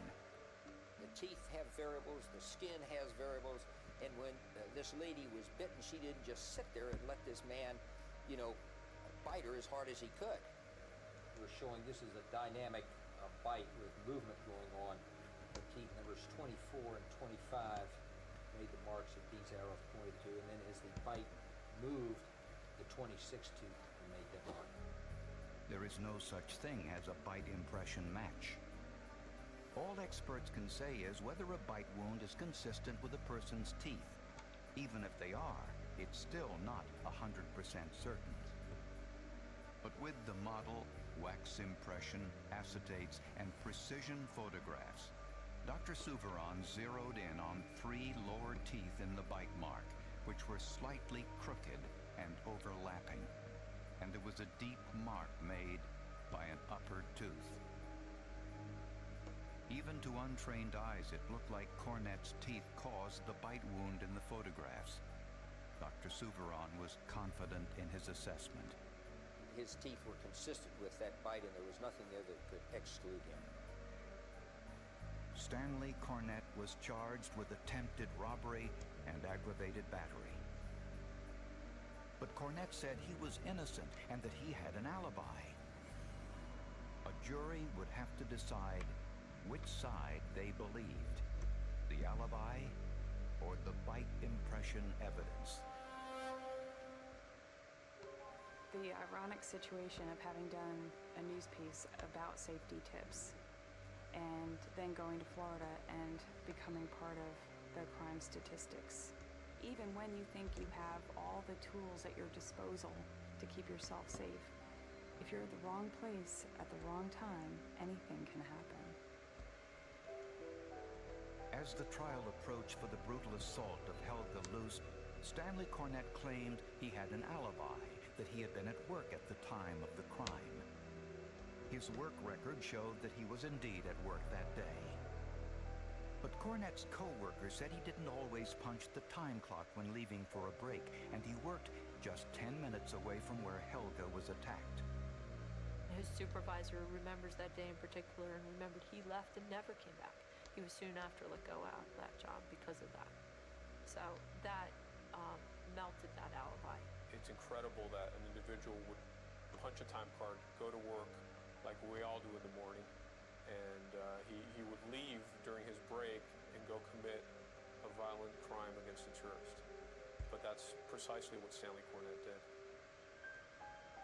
The teeth have variables, the skin has variables, and when this lady was bitten, she didn't just sit there and let this man, bite her as hard as he could. We're showing this is a dynamic bite with movement going on. The teeth numbers 24 and 25 made the marks that these arrows pointed to, and then as the bite moved, the 26th tooth made that mark. There is no such thing as a bite impression match. All experts can say is whether a bite wound is consistent with a person's teeth. Even if they are, it's still not 100% certain. But with the model, wax impression, acetates, and precision photographs, Dr. Souveron zeroed in on 3 lower teeth in the bite mark, which were slightly crooked and overlapping. And there was a deep mark made by an upper tooth. Even to untrained eyes, it looked like Cornette's teeth caused the bite wound in the photographs. Dr. Souveron was confident in his assessment. His teeth were consistent with that bite, and there was nothing there that could exclude him. Stanley Cornette was charged with attempted robbery and aggravated battery. But Cornette said he was innocent and that he had an alibi. A jury would have to decide which side they believed, the alibi or the bite impression evidence. The ironic situation of having done a news piece about safety tips and then going to Florida and becoming part of the crime statistics. Even when you think you have all the tools at your disposal to keep yourself safe, if you're at the wrong place at the wrong time, anything can happen. As the trial approached for the brutal assault of Helga Lust, Stanley Cornette claimed he had an alibi, that he had been at work at the time of the crime. His work record showed that he was indeed at work that day. But Cornette's co-worker said he didn't always punch the time clock when leaving for a break, and he worked just 10 minutes away from where Helga was attacked. His supervisor remembers that day in particular and remembered he left and never came back. He was soon after let go out of that job because of that. So that melted that alibi. It's incredible that an individual would punch a time card, go to work like we all do in the morning, and he would leave during his break and go commit a violent crime against a tourist. But that's precisely what Stanley Cornette did.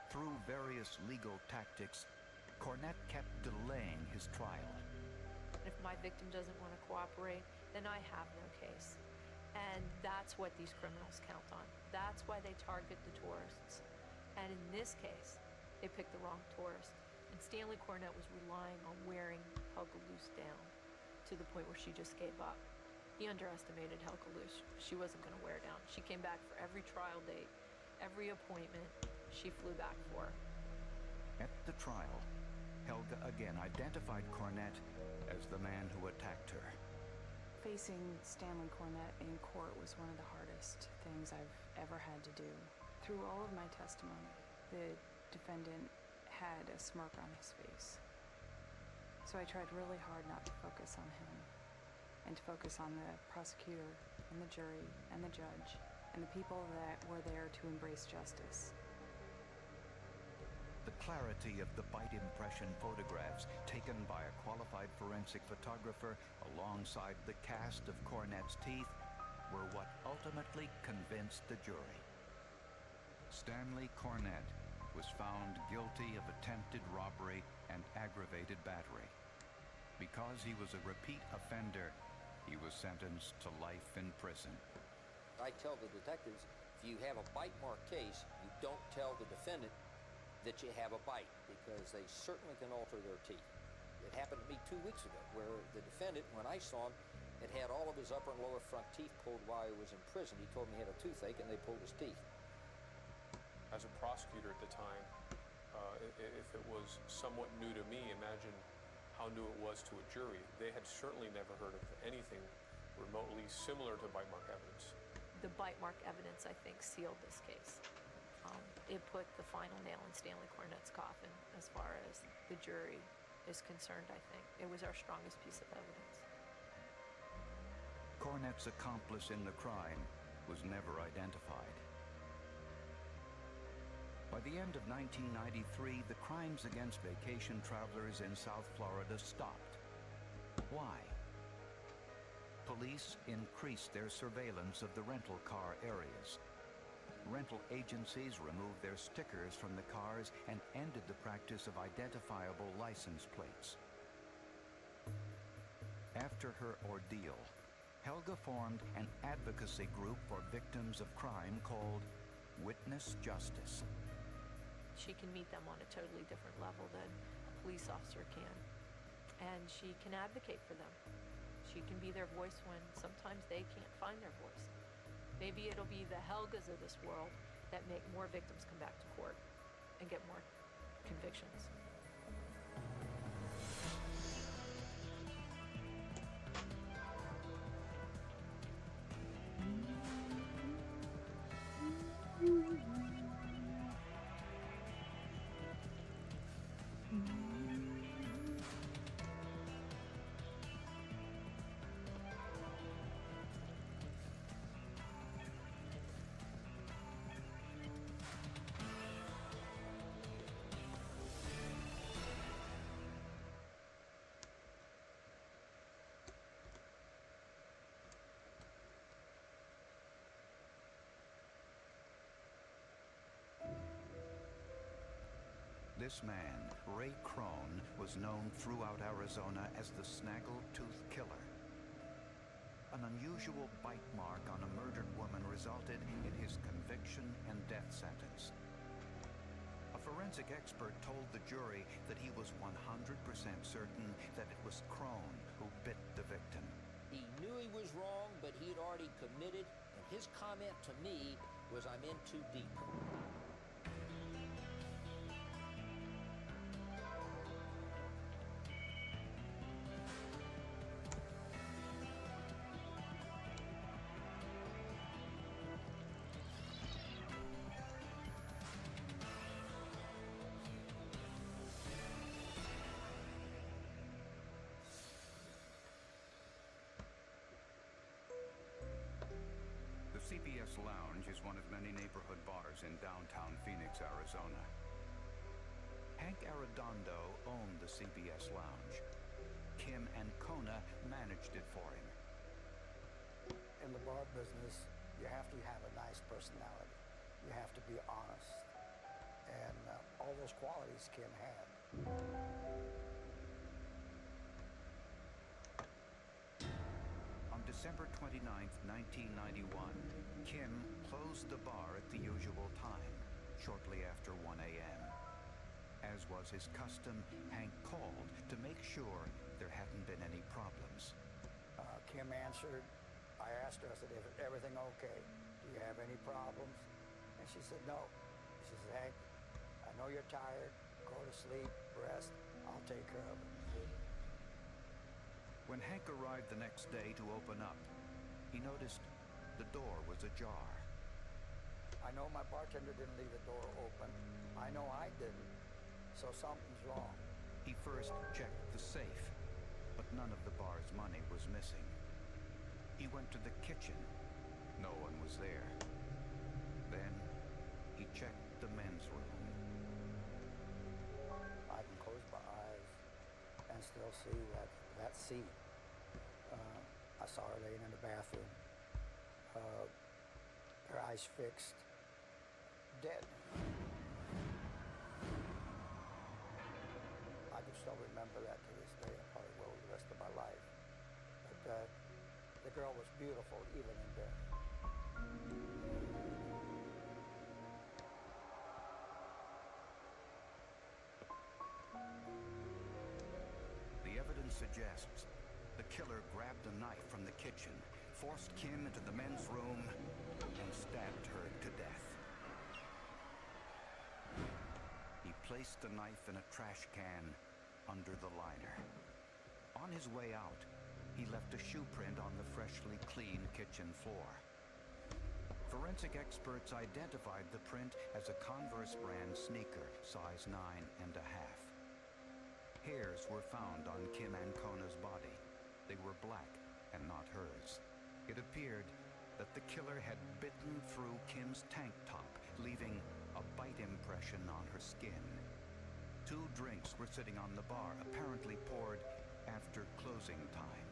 Through various legal tactics, Cornette kept delaying his trial. If my victim doesn't want to cooperate, then I have no case. And that's what these criminals count on. That's why they target the tourists. And in this case, they picked the wrong tourist. And Stanley Cornette was relying on wearing Helga Lust down to the point where she just gave up. He underestimated Helga Lust. She wasn't going to wear down. She came back for every trial date, every appointment. She flew back for. At the trial, Helga again identified Cornette as the man who attacked her. Facing Stanley Cornette in court was one of the hardest things I've ever had to do. Through all of my testimony, the defendant had a smirk on his face. So I tried really hard not to focus on him and to focus on the prosecutor and the jury and the judge and the people that were there to embrace justice. The clarity of the bite impression photographs taken by a qualified forensic photographer alongside the cast of Cornette's teeth were what ultimately convinced the jury. Stanley Cornette was found guilty of attempted robbery and aggravated battery. Because he was a repeat offender, he was sentenced to life in prison. I tell the detectives, If you have a bite mark case, you don't tell the defendant that you have a bite, because they certainly can alter their teeth. It happened to me 2 weeks ago, where the defendant, when I saw him, had all of his upper and lower front teeth pulled while he was in prison. He told me he had a toothache, and they pulled his teeth. As a prosecutor at the time, if it was somewhat new to me, imagine how new it was to a jury. They had certainly never heard of anything remotely similar to bite mark evidence. The bite mark evidence, I think, sealed this case. It put the final nail in Stanley Cornett's coffin as far as the jury is concerned, I think. It was our strongest piece of evidence. Cornett's accomplice in the crime was never identified. By the end of 1993, the crimes against vacation travelers in South Florida stopped. Why? Police increased their surveillance of the rental car areas. Rental agencies removed their stickers from the cars and ended the practice of identifiable license plates. After her ordeal, Helga formed an advocacy group for victims of crime called Witness Justice. She can meet them on a totally different level than a police officer can. And she can advocate for them. She can be their voice when sometimes they can't find their voice. Maybe it'll be the Helgas of this world that make more victims come back to court and get more convictions. This man, Ray Crone, was known throughout Arizona as the Snaggletooth Killer. An unusual bite mark on a murdered woman resulted in his conviction and death sentence. A forensic expert told the jury that he was 100% certain that it was Crone who bit the victim. He knew he was wrong, but he had already committed, and his comment to me was, "I'm in too deep." The CBS Lounge is one of many neighborhood bars in downtown Phoenix, Arizona. Hank Arredondo owned the CBS Lounge. Kim and Kona managed it for him. In the bar business, you have to have a nice personality. You have to be honest. And all those qualities Kim had. On December 29th, 1991, Kim closed the bar at the usual time, shortly after 1 a.m. As was his custom, Hank called to make sure there hadn't been any problems. Kim answered. I asked her, I said, "Is everything okay? Do you have any problems?" And she said, "No." She said, "Hank, I know you're tired. Go to sleep, rest. I'll take care of it." When Hank arrived the next day to open up, he noticed the door was ajar. I know my bartender didn't leave the door open. I know I didn't. So something's wrong. He first checked the safe, but none of the bar's money was missing. He went to the kitchen. No one was there. Then he checked the men's room. I can close my eyes and still see that scene. I saw her laying in the bathroom, her eyes fixed, dead. I can still remember that to this day. I probably will the rest of my life. But the girl was beautiful even in death. suggests. The killer grabbed a knife from the kitchen, forced Kim into the men's room, and stabbed her to death. He placed the knife in a trash can under the liner. On his way out, he left a shoe print on the freshly cleaned kitchen floor. Forensic experts identified the print as a Converse brand sneaker, size 9.5. Hairs were found on Kim Ancona's body. They were black and not hers. It appeared that the killer had bitten through Kim's tank top, leaving a bite impression on her skin. 2 drinks were sitting on the bar, apparently poured after closing time.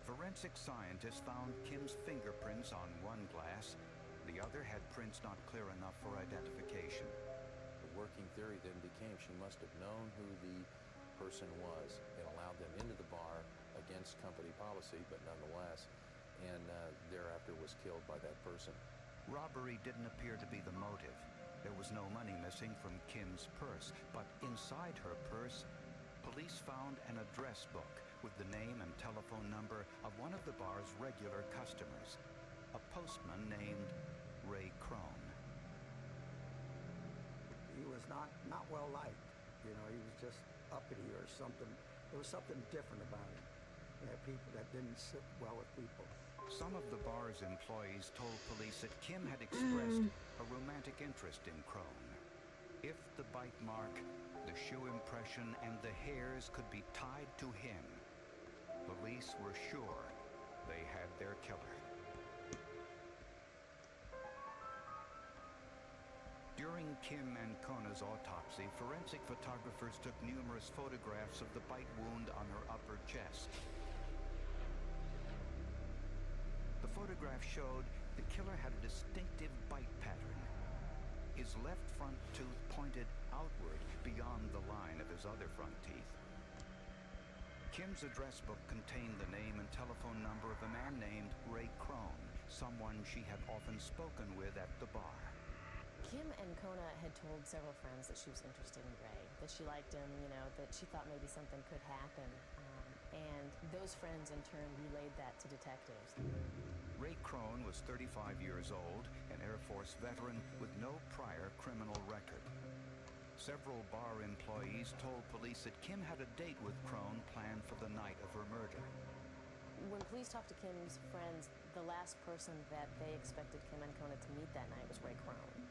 Forensic scientists found Kim's fingerprints on one glass. The other had prints not clear enough for identification. The working theory then became she must have known who the person was and allowed them into the bar against company policy, but nonetheless, and thereafter was killed by that person. Robbery didn't appear to be the motive. There was no money missing from Kim's purse, but inside her purse, police found an address book with the name and telephone number of one of the bar's regular customers, a postman named Ray Crone. He was not well liked. You know, he was just uppity or something. There was something different about him. He had people that didn't sit well with people. Some of the bar's employees told police that Kim had expressed a romantic interest in Crone. If the bite mark, the shoe impression, and the hairs could be tied to him, police were sure they had their killer. During Kim Ancona's autopsy, forensic photographers took numerous photographs of the bite wound on her upper chest. The photograph showed the killer had a distinctive bite pattern. His left front tooth pointed outward beyond the line of his other front teeth. Kim's address book contained the name and telephone number of a man named Ray Crone, someone she had often spoken with at the bar. Kim Ancona had told several friends that she was interested in Ray, that she liked him, you know, that she thought maybe something could happen. And those friends in turn relayed that to detectives. Ray Crone was 35 years old, an Air Force veteran with no prior criminal record. Several bar employees told police that Kim had a date with Crone planned for the night of her murder. When police talked to Kim's friends, the last person that they expected Kim Ancona to meet that night was Ray Crone.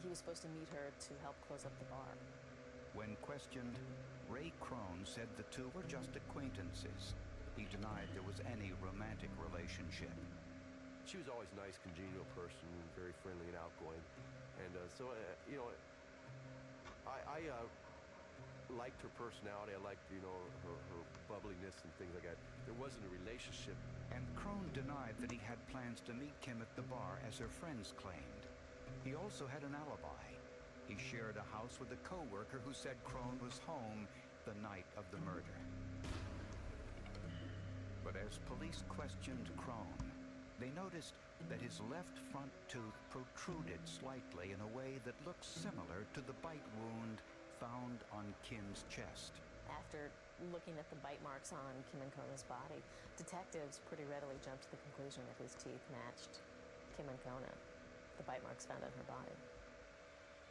He was supposed to meet her to help close up the bar. When questioned, Ray Crone said the two were just acquaintances. He denied there was any romantic relationship. She was always a nice, congenial person, very friendly and outgoing. And you know, I liked her personality. I liked, you know, her bubbliness and things like that. There wasn't a relationship. And Crone denied that he had plans to meet Kim at the bar, as her friends claimed. He also had an alibi. He shared a house with a co-worker who said Crone was home the night of the murder. But as police questioned Crone, they noticed that his left front tooth protruded slightly in a way that looked similar to the bite wound found on Kim's chest. After looking at the bite marks on Kim Ancona's body, detectives pretty readily jumped to the conclusion that his teeth matched Kim Ancona, the bite marks found on her body.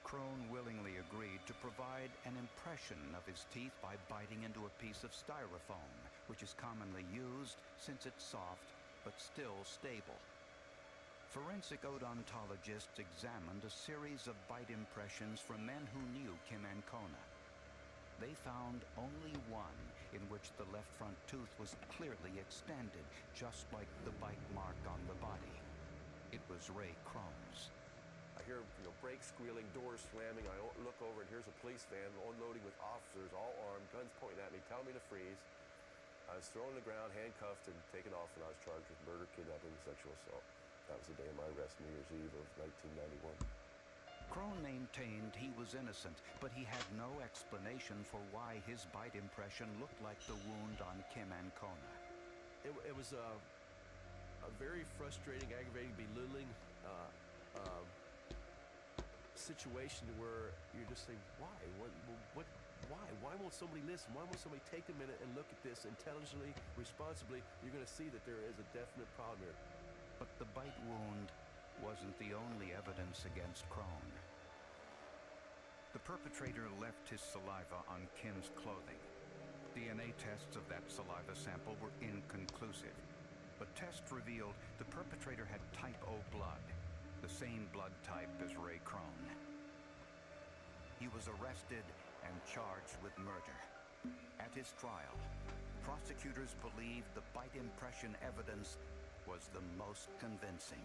Crone willingly agreed to provide an impression of his teeth by biting into a piece of styrofoam, which is commonly used since it's soft but still stable. Forensic odontologists examined a series of bite impressions from men who knew Kim Ancona. They found only one in which the left front tooth was clearly extended, just like the bite mark on the body. It was Ray Crone's. I hear, you know, brakes squealing, doors slamming. I look over and here's a police van unloading with officers, all armed, guns pointing at me, telling me to freeze. I was thrown on the ground, handcuffed, and taken off, and I was charged with murder, kidnapping, and sexual assault. That was the day of my arrest, New Year's Eve of 1991. Crone maintained he was innocent, but he had no explanation for why his bite impression looked like the wound on Kim Ancona. It was a very frustrating, aggravating, belittling situation where you're just saying, why? Why? Why won't somebody listen? Why won't somebody take a minute and look at this intelligently, responsibly? You're going to see that there is a definite problem here. But the bite wound wasn't the only evidence against Crone. The perpetrator left his saliva on Kim's clothing. DNA tests of that saliva sample were inconclusive, but tests revealed the perpetrator had type O blood, the same blood type as Ray Crone. He was arrested and charged with murder. At his trial, prosecutors believed the bite impression evidence was the most convincing.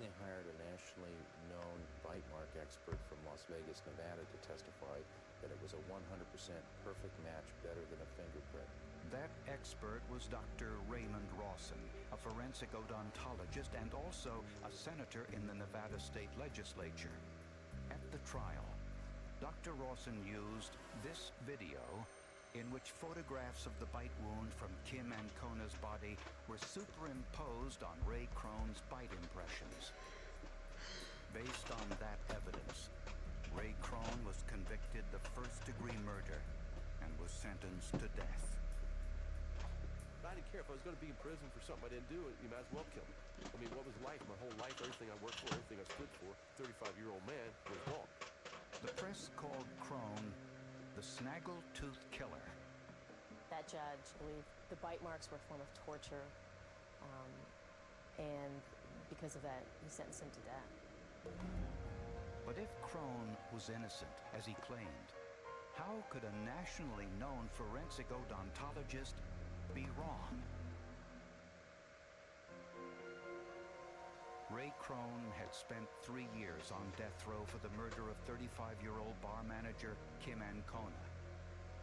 They hired a nationally known bite mark expert from Las Vegas, Nevada to testify that it was a 100% perfect match, better than a fingerprint. That expert was Dr. Raymond Rawson, a forensic odontologist and also a senator in the Nevada State Legislature. At the trial, Dr. Rawson used this video in which photographs of the bite wound from Kim Ancona's body were superimposed on Ray Crone's bite impressions. Based on that evidence, Ray Crone was convicted of first-degree murder and was sentenced to death. I didn't care. If I was going to be in prison for something I didn't do, you might as well kill me. I mean, what was life? My whole life, everything I worked for, everything I stood for, 35-year-old man was gone. The press called Crone the Snaggletooth Killer. That judge believed the bite marks were a form of torture, and because of that, he sentenced him to death. But if Crone was innocent, as he claimed, how could a nationally known forensic odontologist be wrong? Ray Crone had spent 3 years on death row for the murder of 35-year-old bar manager Kim Ancona.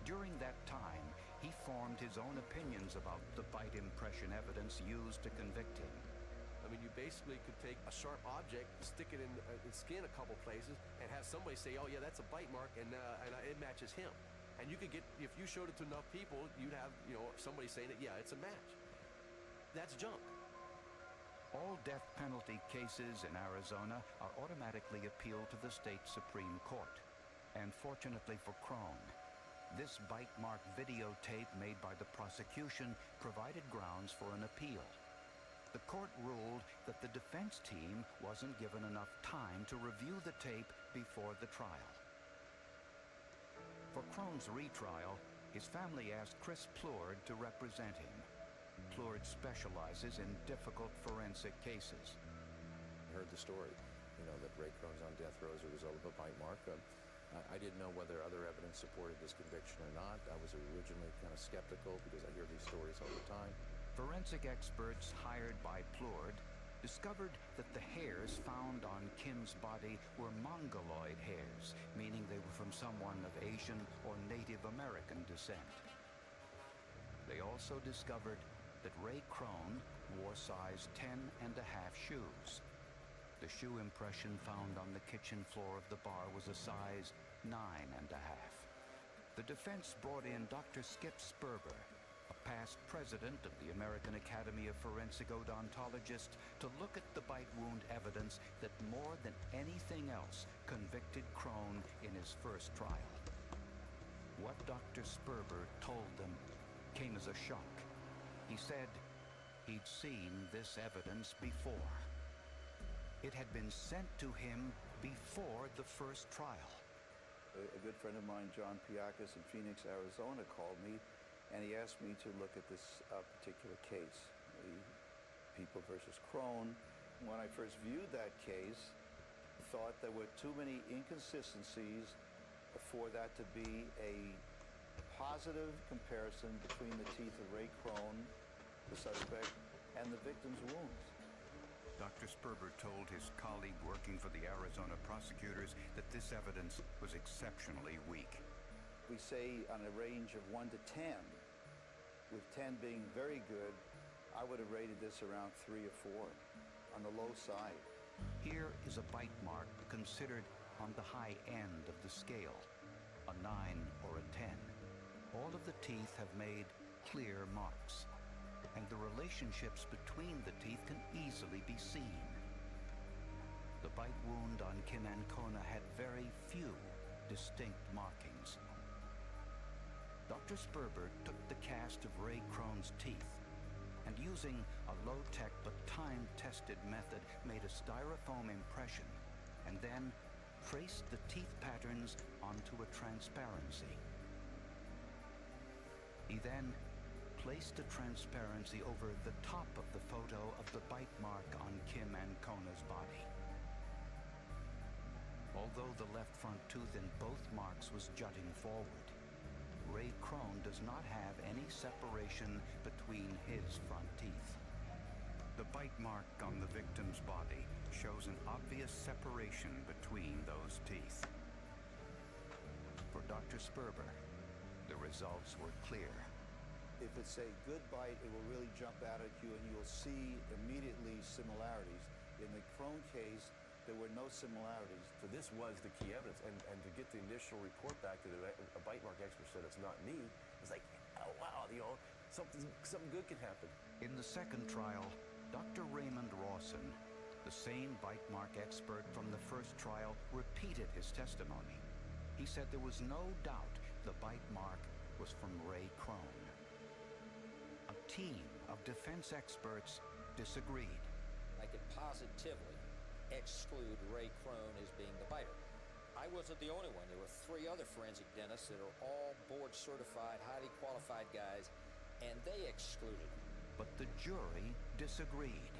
During that time, he formed his own opinions about the bite impression evidence used to convict him. I mean, you basically could take a sharp object, stick it in skin a couple places, and have somebody say, oh yeah, that's a bite mark, and it matches him. And you could get, if you showed it to enough people, you'd have, somebody saying that, yeah, it's a match. That's junk. All death penalty cases in Arizona are automatically appealed to the state Supreme Court. And fortunately for Crone, this bite mark videotape made by the prosecution provided grounds for an appeal. The court ruled that the defense team wasn't given enough time to review the tape before the trial. For Crone's retrial, his family asked Chris Plourde to represent him. Plourde specializes in difficult forensic cases. I heard the story, that Ray Crone's on death row as a result of a bite mark. I didn't know whether other evidence supported this conviction or not. I was originally kind of skeptical because I hear these stories all the time. Forensic experts hired by Plourde discovered that the hairs found on Kim's body were Mongoloid hairs, meaning they were from someone of Asian or Native American descent. They also discovered that Ray Crone wore size 10.5 shoes. The shoe impression found on the kitchen floor of the bar was a size 9.5. The defense brought in Dr. Skip Sperber, a past president of the American Academy of Forensic Odontologists, to look at the bite wound evidence that more than anything else convicted Crone in his first trial. What Dr. Sperber told them came as a shock. He said he'd seen this evidence before. It had been sent to him before the first trial. A good friend of mine, John Piakis in Phoenix, Arizona, called me, and he asked me to look at this particular case, the People versus Crone. When I first viewed that case, I thought there were too many inconsistencies for that to be a positive comparison between the teeth of Ray Crone, the suspect, and the victim's wounds. Dr. Sperber told his colleague working for the Arizona prosecutors that this evidence was exceptionally weak. We say on a range of 1 to 10, with 10 being very good, I would have rated this around 3 or 4, on the low side. Here is a bite mark considered on the high end of the scale, a 9 or a 10. All of the teeth have made clear marks, and the relationships between the teeth can easily be seen. The bite bite wound on Kim Ancona had very few distinct markings. Dr. Sperber took the cast of Ray Krohn's teeth and, using a low-tech but time-tested method, made a styrofoam impression and then traced the teeth patterns onto a transparency. He then placed the transparency over the top of the photo of the bite mark on Kim Ancona's body. Although the left front tooth in both marks was jutting forward, Ray Krohn does not have any separation between his front teeth. The bite mark on the victim's body shows an obvious separation between those teeth. For Dr. Sperber, the results were clear. If it's a good bite, it will really jump out at you and you'll see immediately similarities. In the Krohn case, there were no similarities. So this was the key evidence, and to get the initial report back that a bite mark expert said it's not me, it's like, oh wow, something good can happen. In the second trial, Dr. Raymond Rawson, the same bite mark expert from the first trial, repeated his testimony. He said there was no doubt the bite mark was from Ray Krohn. A team of defense experts disagreed. I could positively exclude Ray Krohn as being the biter. I wasn't the only one. There were 3 other forensic dentists that are all board-certified, highly qualified guys, and they excluded him. But the jury disagreed.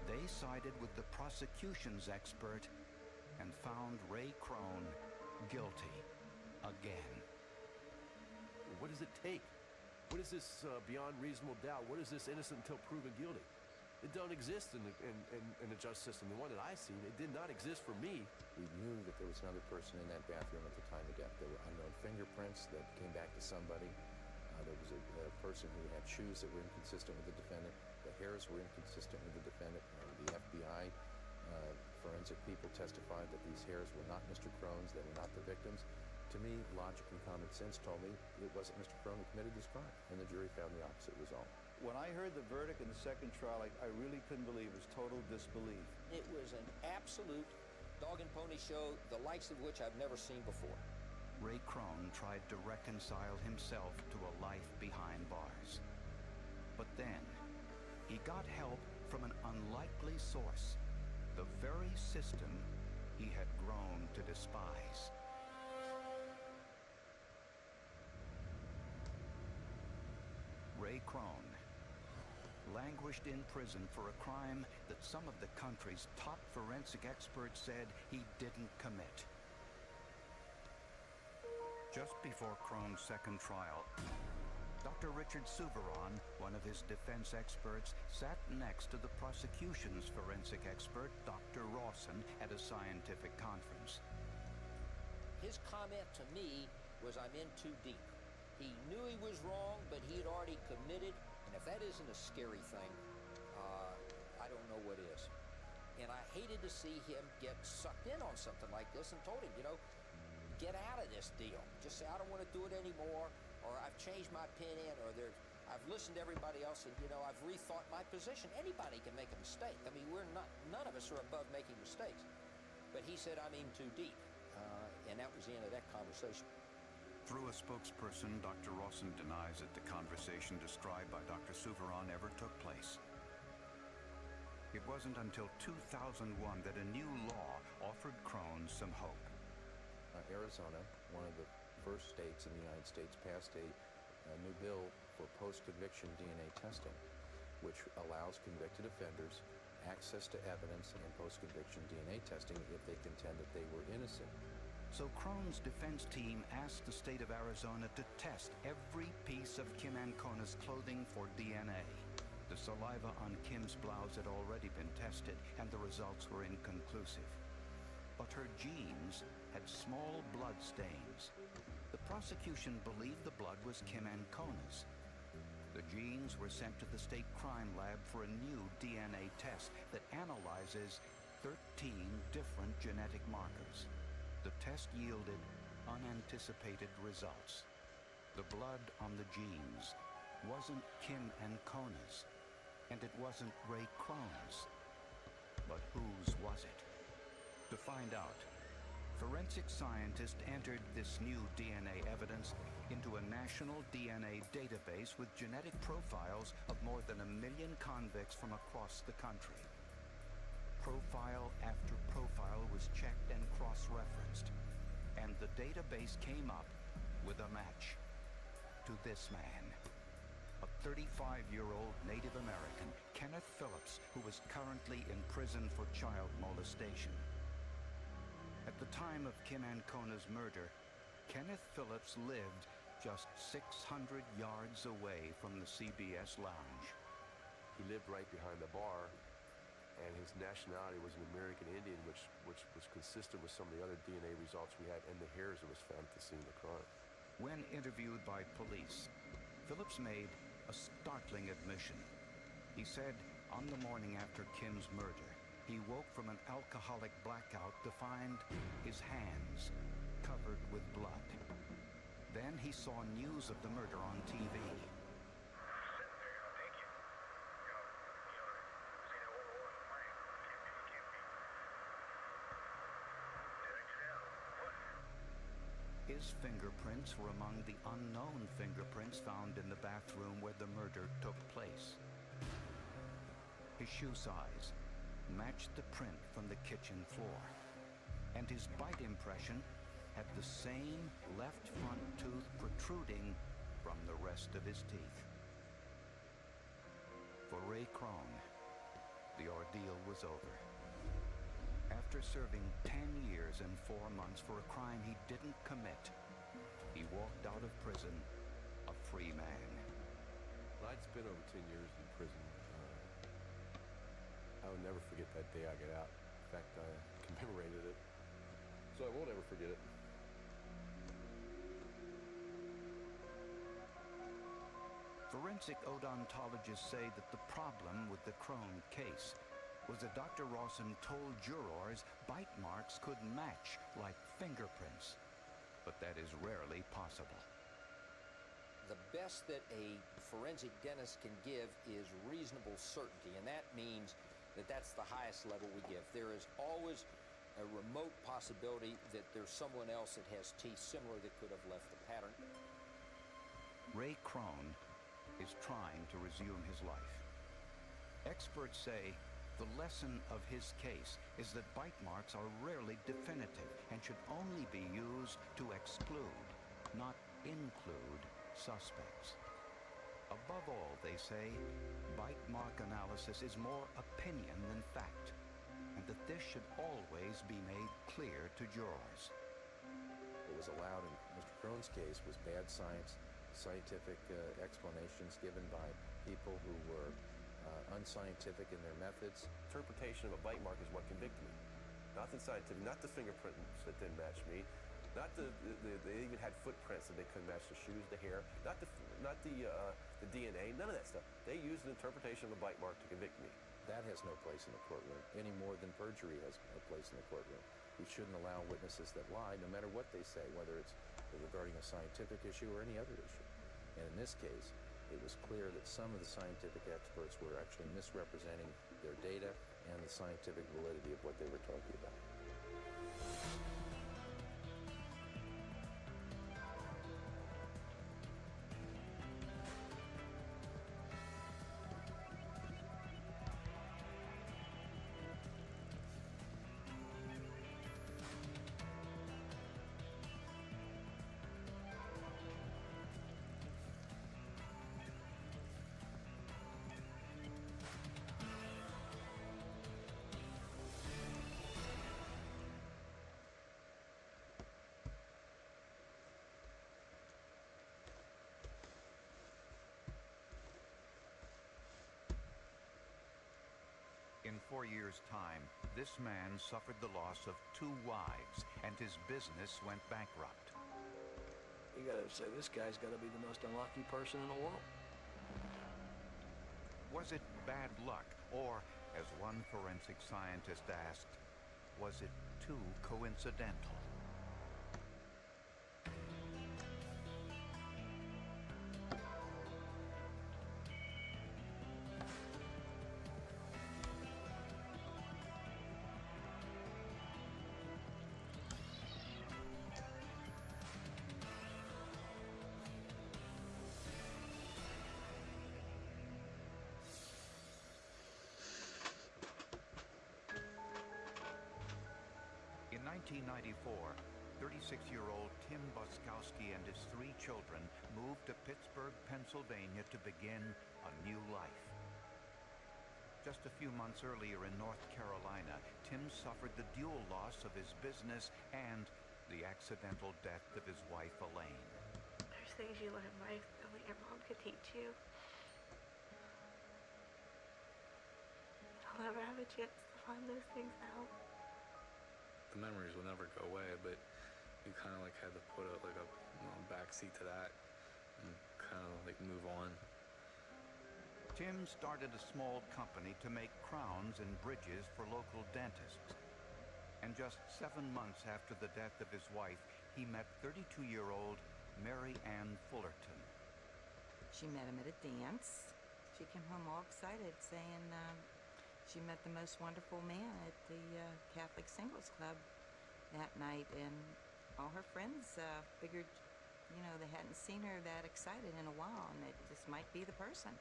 They sided with the prosecution's expert and found Ray Krohn guilty again. What does it take? What is this beyond reasonable doubt? What is this innocent until proven guilty? It don't exist in the justice system. The one that I seen, it did not exist for me. We knew that there was another person in that bathroom at the time of death. There were unknown fingerprints that came back to somebody. There was a person who had shoes that were inconsistent with the defendant. The hairs were inconsistent with the defendant. The FBI forensic people testified that these hairs were not Mr. Krohn's, they were not the victims. To me, logic and common sense told me it wasn't Mr. Krohn who committed this crime, and the jury found the opposite result. When I heard the verdict in the second trial, I really couldn't believe it. It was total disbelief. It was an absolute dog and pony show, the likes of which I've never seen before. Ray Krohn tried to reconcile himself to a life behind bars. But then, he got help from an unlikely source, the very system he had grown to despise. Ray Krohn languished in prison for a crime that some of the country's top forensic experts said he didn't commit. Just before Krohn's second trial, Dr. Richard Souveron, one of his defense experts, sat next to the prosecution's forensic expert, Dr. Rawson, at a scientific conference. His comment to me was, I'm in too deep. He knew he was wrong, but he had already committed, and if that isn't a scary thing, I don't know what is. And I hated to see him get sucked in on something like this, and told him, get out of this deal. Just say, I don't want to do it anymore, or I've changed my opinion, or I've listened to everybody else, and I've rethought my position. Anybody can make a mistake. I mean, none of us are above making mistakes. But he said, I'm in too deep, and that was the end of that conversation. Through a spokesperson, Dr. Rawson denies that the conversation described by Dr. Souveron ever took place. It wasn't until 2001 that a new law offered Krohn some hope. Arizona, one of the first states in the United States, passed a new bill for post-conviction DNA testing, which allows convicted offenders access to evidence and post-conviction DNA testing if they contend that they were innocent. So Krohn's defense team asked the state of Arizona to test every piece of Kim Ancona's clothing for DNA. The saliva on Kim's blouse had already been tested, and the results were inconclusive. But her jeans had small blood stains. The prosecution believed the blood was Kim Ancona's. The jeans were sent to the state crime lab for a new DNA test that analyzes 13 different genetic markers. The test yielded unanticipated results. The blood on the jeans wasn't Kim Ancona's, and it wasn't Ray Krohn's. But whose was it? To find out, forensic scientists entered this new DNA evidence into a national DNA database with genetic profiles of more than 1 million convicts from across the country. Profile after profile was checked and cross-referenced, and the database came up with a match to this man, a 35-year-old Native American, Kenneth Phillips, who is currently in prison for child molestation. At the time of Kim Ancona's murder, Kenneth Phillips lived just 600 yards away from the CBS lounge. He lived right behind the bar, and his nationality was an American Indian, which was consistent with some of the other DNA results we had, and the hairs that was found at the scene of the crime. When interviewed by police, Phillips made a startling admission. He said on the morning after Kim's murder, he woke from an alcoholic blackout to find his hands covered with blood. Then he saw news of the murder on TV. His fingerprints were among the unknown fingerprints found in the bathroom where the murder took place. His shoe size matched the print from the kitchen floor, and his bite impression had the same left front tooth protruding from the rest of his teeth. For Ray Crone, the ordeal was over. After serving 10 years and 4 months for a crime he didn't commit, he walked out of prison a free man. Well, I'd spent over 10 years in prison. I would never forget that day I got out. In fact, I commemorated it, so I won't ever forget it. Forensic odontologists say that the problem with the Crone case was that Dr. Rawson told jurors bite marks could match like fingerprints, but that is rarely possible. The best that a forensic dentist can give is reasonable certainty, and that means that that's the highest level we give. There is always a remote possibility that there's someone else that has teeth similar that could have left the pattern. Ray Crone is trying to resume his life. Experts say the lesson of his case is that bite marks are rarely definitive and should only be used to exclude, not include, suspects. Above all, they say, bite mark analysis is more opinion than fact, and that this should always be made clear to jurors. What was allowed in Mr. Crone's case was bad science, scientific explanations given by people who were unscientific in their methods. Interpretation of a bite mark is what convicted me. Not the scientific, not the fingerprints that didn't match me, not they even had footprints that they couldn't match the shoes, the hair, not the DNA, none of that stuff. They used an interpretation of a bite mark to convict me. That has no place in the courtroom, any more than perjury has a place in the courtroom. We shouldn't allow witnesses that lie, no matter what they say, whether it's regarding a scientific issue or any other issue. And in this case, it was clear that some of the scientific experts were actually misrepresenting their data and the scientific validity of what they were talking about. In 4 years' time, this man suffered the loss of 2 wives, and his business went bankrupt. You gotta say, this guy's gotta be the most unlucky person in the world. Was it bad luck, or, as one forensic scientist asked, was it too coincidental? 1994, 36-year-old Tim Boskowski and his 3 children moved to Pittsburgh, Pennsylvania to begin a new life. Just a few months earlier in North Carolina, Tim suffered the dual loss of his business and the accidental death of his wife, Elaine. There's things you learn in life that only your mom could teach you. I'll never have a chance to find those things out. The memories will never go away, but you kind of like had to put a backseat to that and kind of like move on. Tim started a small company to make crowns and bridges for local dentists. And just 7 months after the death of his wife, he met 32-year-old Mary Ann Fullerton. She met him at a dance. She came home all excited, saying she met the most wonderful man at the Catholic Singles Club that night, and all her friends figured, they hadn't seen her that excited in a while, and that this might be the person.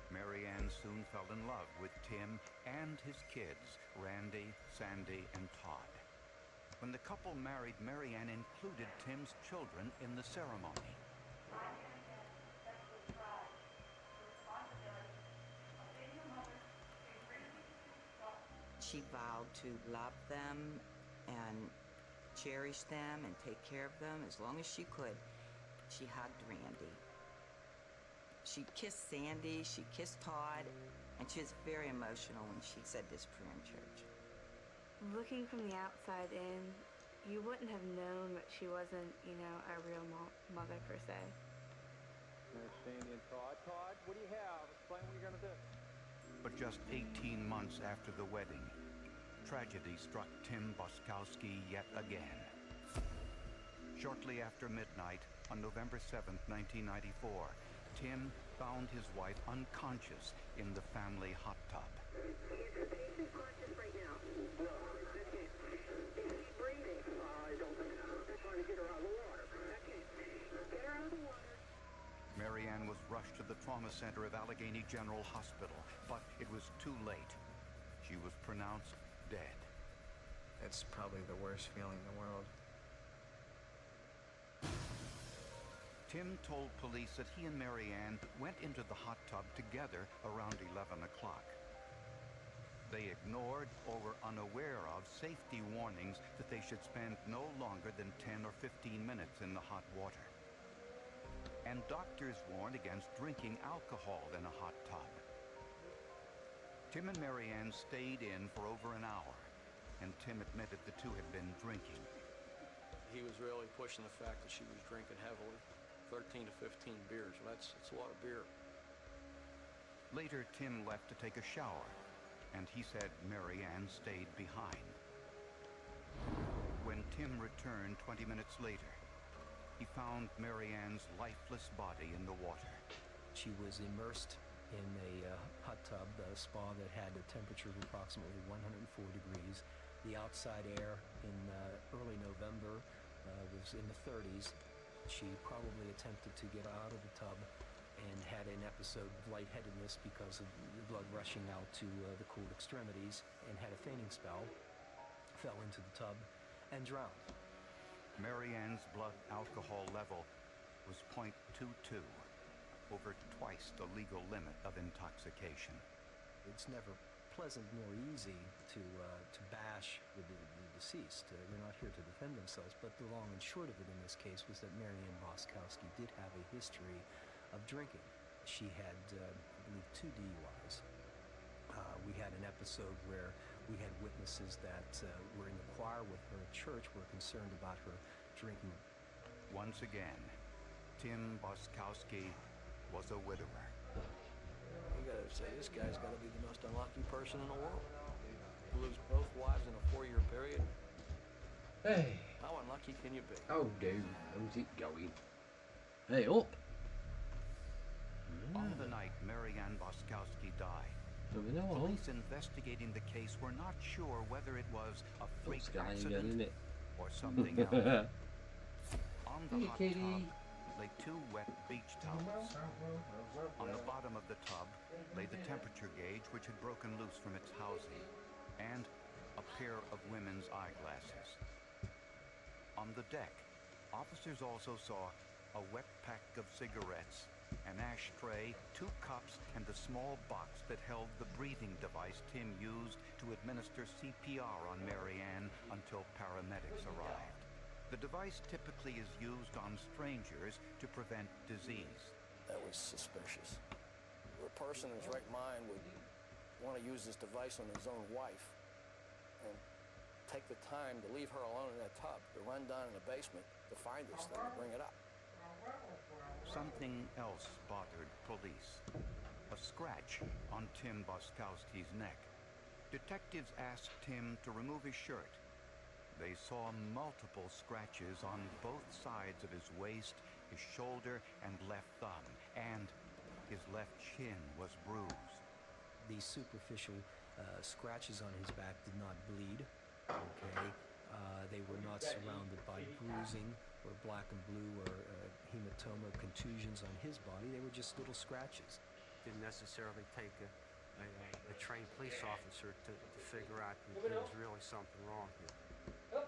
Mary Ann soon fell in love with Tim and his kids, Randy, Sandy, and Todd. When the couple married, Mary Ann included Tim's children in the ceremony. She vowed to love them and cherish them and take care of them as long as she could. She hugged Randy. She kissed Sandy, she kissed Todd, and she was very emotional when she said this prayer in church. Looking from the outside in, you wouldn't have known that she wasn't, a real mother per se. There's Sandy and Todd. Todd, what do you have? Explain what you're going to do. But just 18 months after the wedding, tragedy struck Tim Boskowski yet again. Shortly after midnight, on November 7th, 1994, Tim found his wife unconscious in the family hot tub. She's conscious right now. No, is she breathing? I don't think so. They're trying to get her out of the water. Okay, get her out of the water. Mary Ann was rushed to the trauma center of Allegheny General Hospital, but it was too late. She was pronounced dead. It's probably the worst feeling in the world. Tim told police that he and Mary Ann went into the hot tub together around 11 o'clock. They ignored or were unaware of safety warnings that they should spend no longer than 10 or 15 minutes in the hot water. And doctors warned against drinking alcohol in a hot tub. Tim and Mary Ann stayed in for over an hour, and Tim admitted the two had been drinking. He was really pushing the fact that she was drinking heavily. 13 to 15 beers. That's a lot of beer. Later, Tim left to take a shower, and he said Mary Ann stayed behind. When Tim returned 20 minutes later, he found Mary Ann's lifeless body in the water. She was immersed in a hot tub, a spa that had a temperature of approximately 104 degrees. The outside air in early November was in the 30s. She probably attempted to get out of the tub and had an episode of lightheadedness because of the blood rushing out to the cool extremities, and had a fainting spell, fell into the tub, and drowned. Mary Ann's blood alcohol level was .22, over twice the legal limit of intoxication. It's never pleasant nor easy to bash the deceased. They're not here to defend themselves, but the long and short of it in this case was that Mary Ann Boskowski did have a history of drinking. She had, I believe, 2 DUIs. We had an episode where we had witnesses that were in the choir with her at church were concerned about her drinking. Once again, Tim Boskowski was a widower. You gotta say, this guy's gotta be the most unlucky person in the world. Lose both wives in a 4-year period. Hey. How unlucky can you be? Oh, dude. How's it going? Hey, up. On the night Mary Ann Boskowski died, police investigating the case were not sure whether it was a freak accident or something else. On the hot tub lay 2 wet beach towels. On the bottom of the tub lay the temperature gauge, which had broken loose from its housing, and a pair of women's eyeglasses. On the deck, officers also saw a wet pack of cigarettes, an ashtray, 2 cups, and the small box that held the breathing device Tim used to administer CPR on Mary Ann until paramedics arrived. The device typically is used on strangers to prevent disease. That was suspicious. A person in his right mind would want to use this device on his own wife and take the time to leave her alone in that tub, to run down in the basement to find this thing, to bring it up. Something else bothered police. A scratch on Tim Boskowski's neck. Detectives asked Tim to remove his shirt. They saw multiple scratches on both sides of his waist, his shoulder, and left thumb, and his left chin was bruised. These superficial scratches on his back did not bleed, okay? They were not surrounded by bruising or black and blue or hematoma contusions on his body. They were just little scratches. Didn't necessarily take a trained police officer to figure out that there was really something wrong here.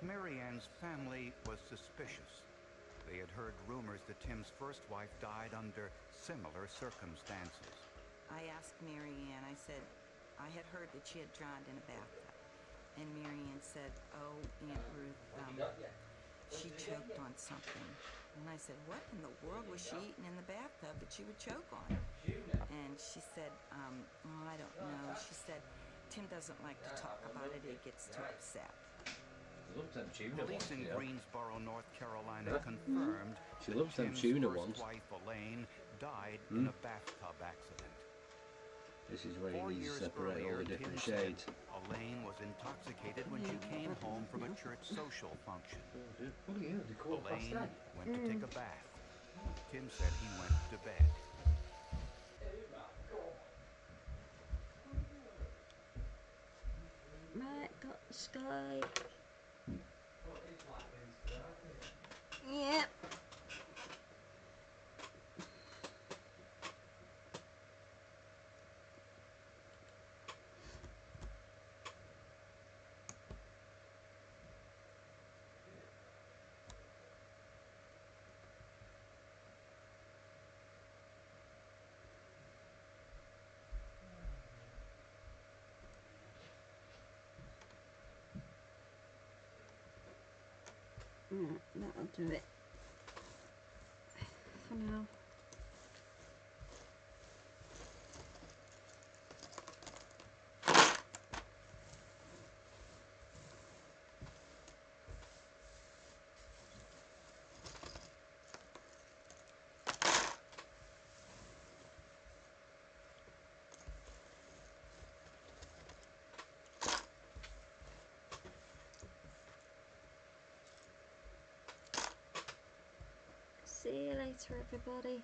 Mary Ann's family was suspicious. They had heard rumors that Tim's first wife died under similar circumstances. I asked Mary Ann, I said, I had heard that she had drowned in a bathtub. And Mary Ann said, oh, Aunt Ruth, she choked on something. And I said, what in the world was she eating in the bathtub that she would choke on? And she said, oh, I don't know. She said, Tim doesn't like to talk about it. He gets too upset. Police in Greensboro, North Carolina confirmed She loves them Tim's tuna first ones. wife, Elaine, died in a bathtub accident. This is where 4 you need to years separate all earlier, the different Tim said shades. Elaine was intoxicated when she came home from a church social function. Elaine went to take a bath. Tim said he went to bed. Right, got the sky. Yep. Right, that'll do it for now. See you later, everybody.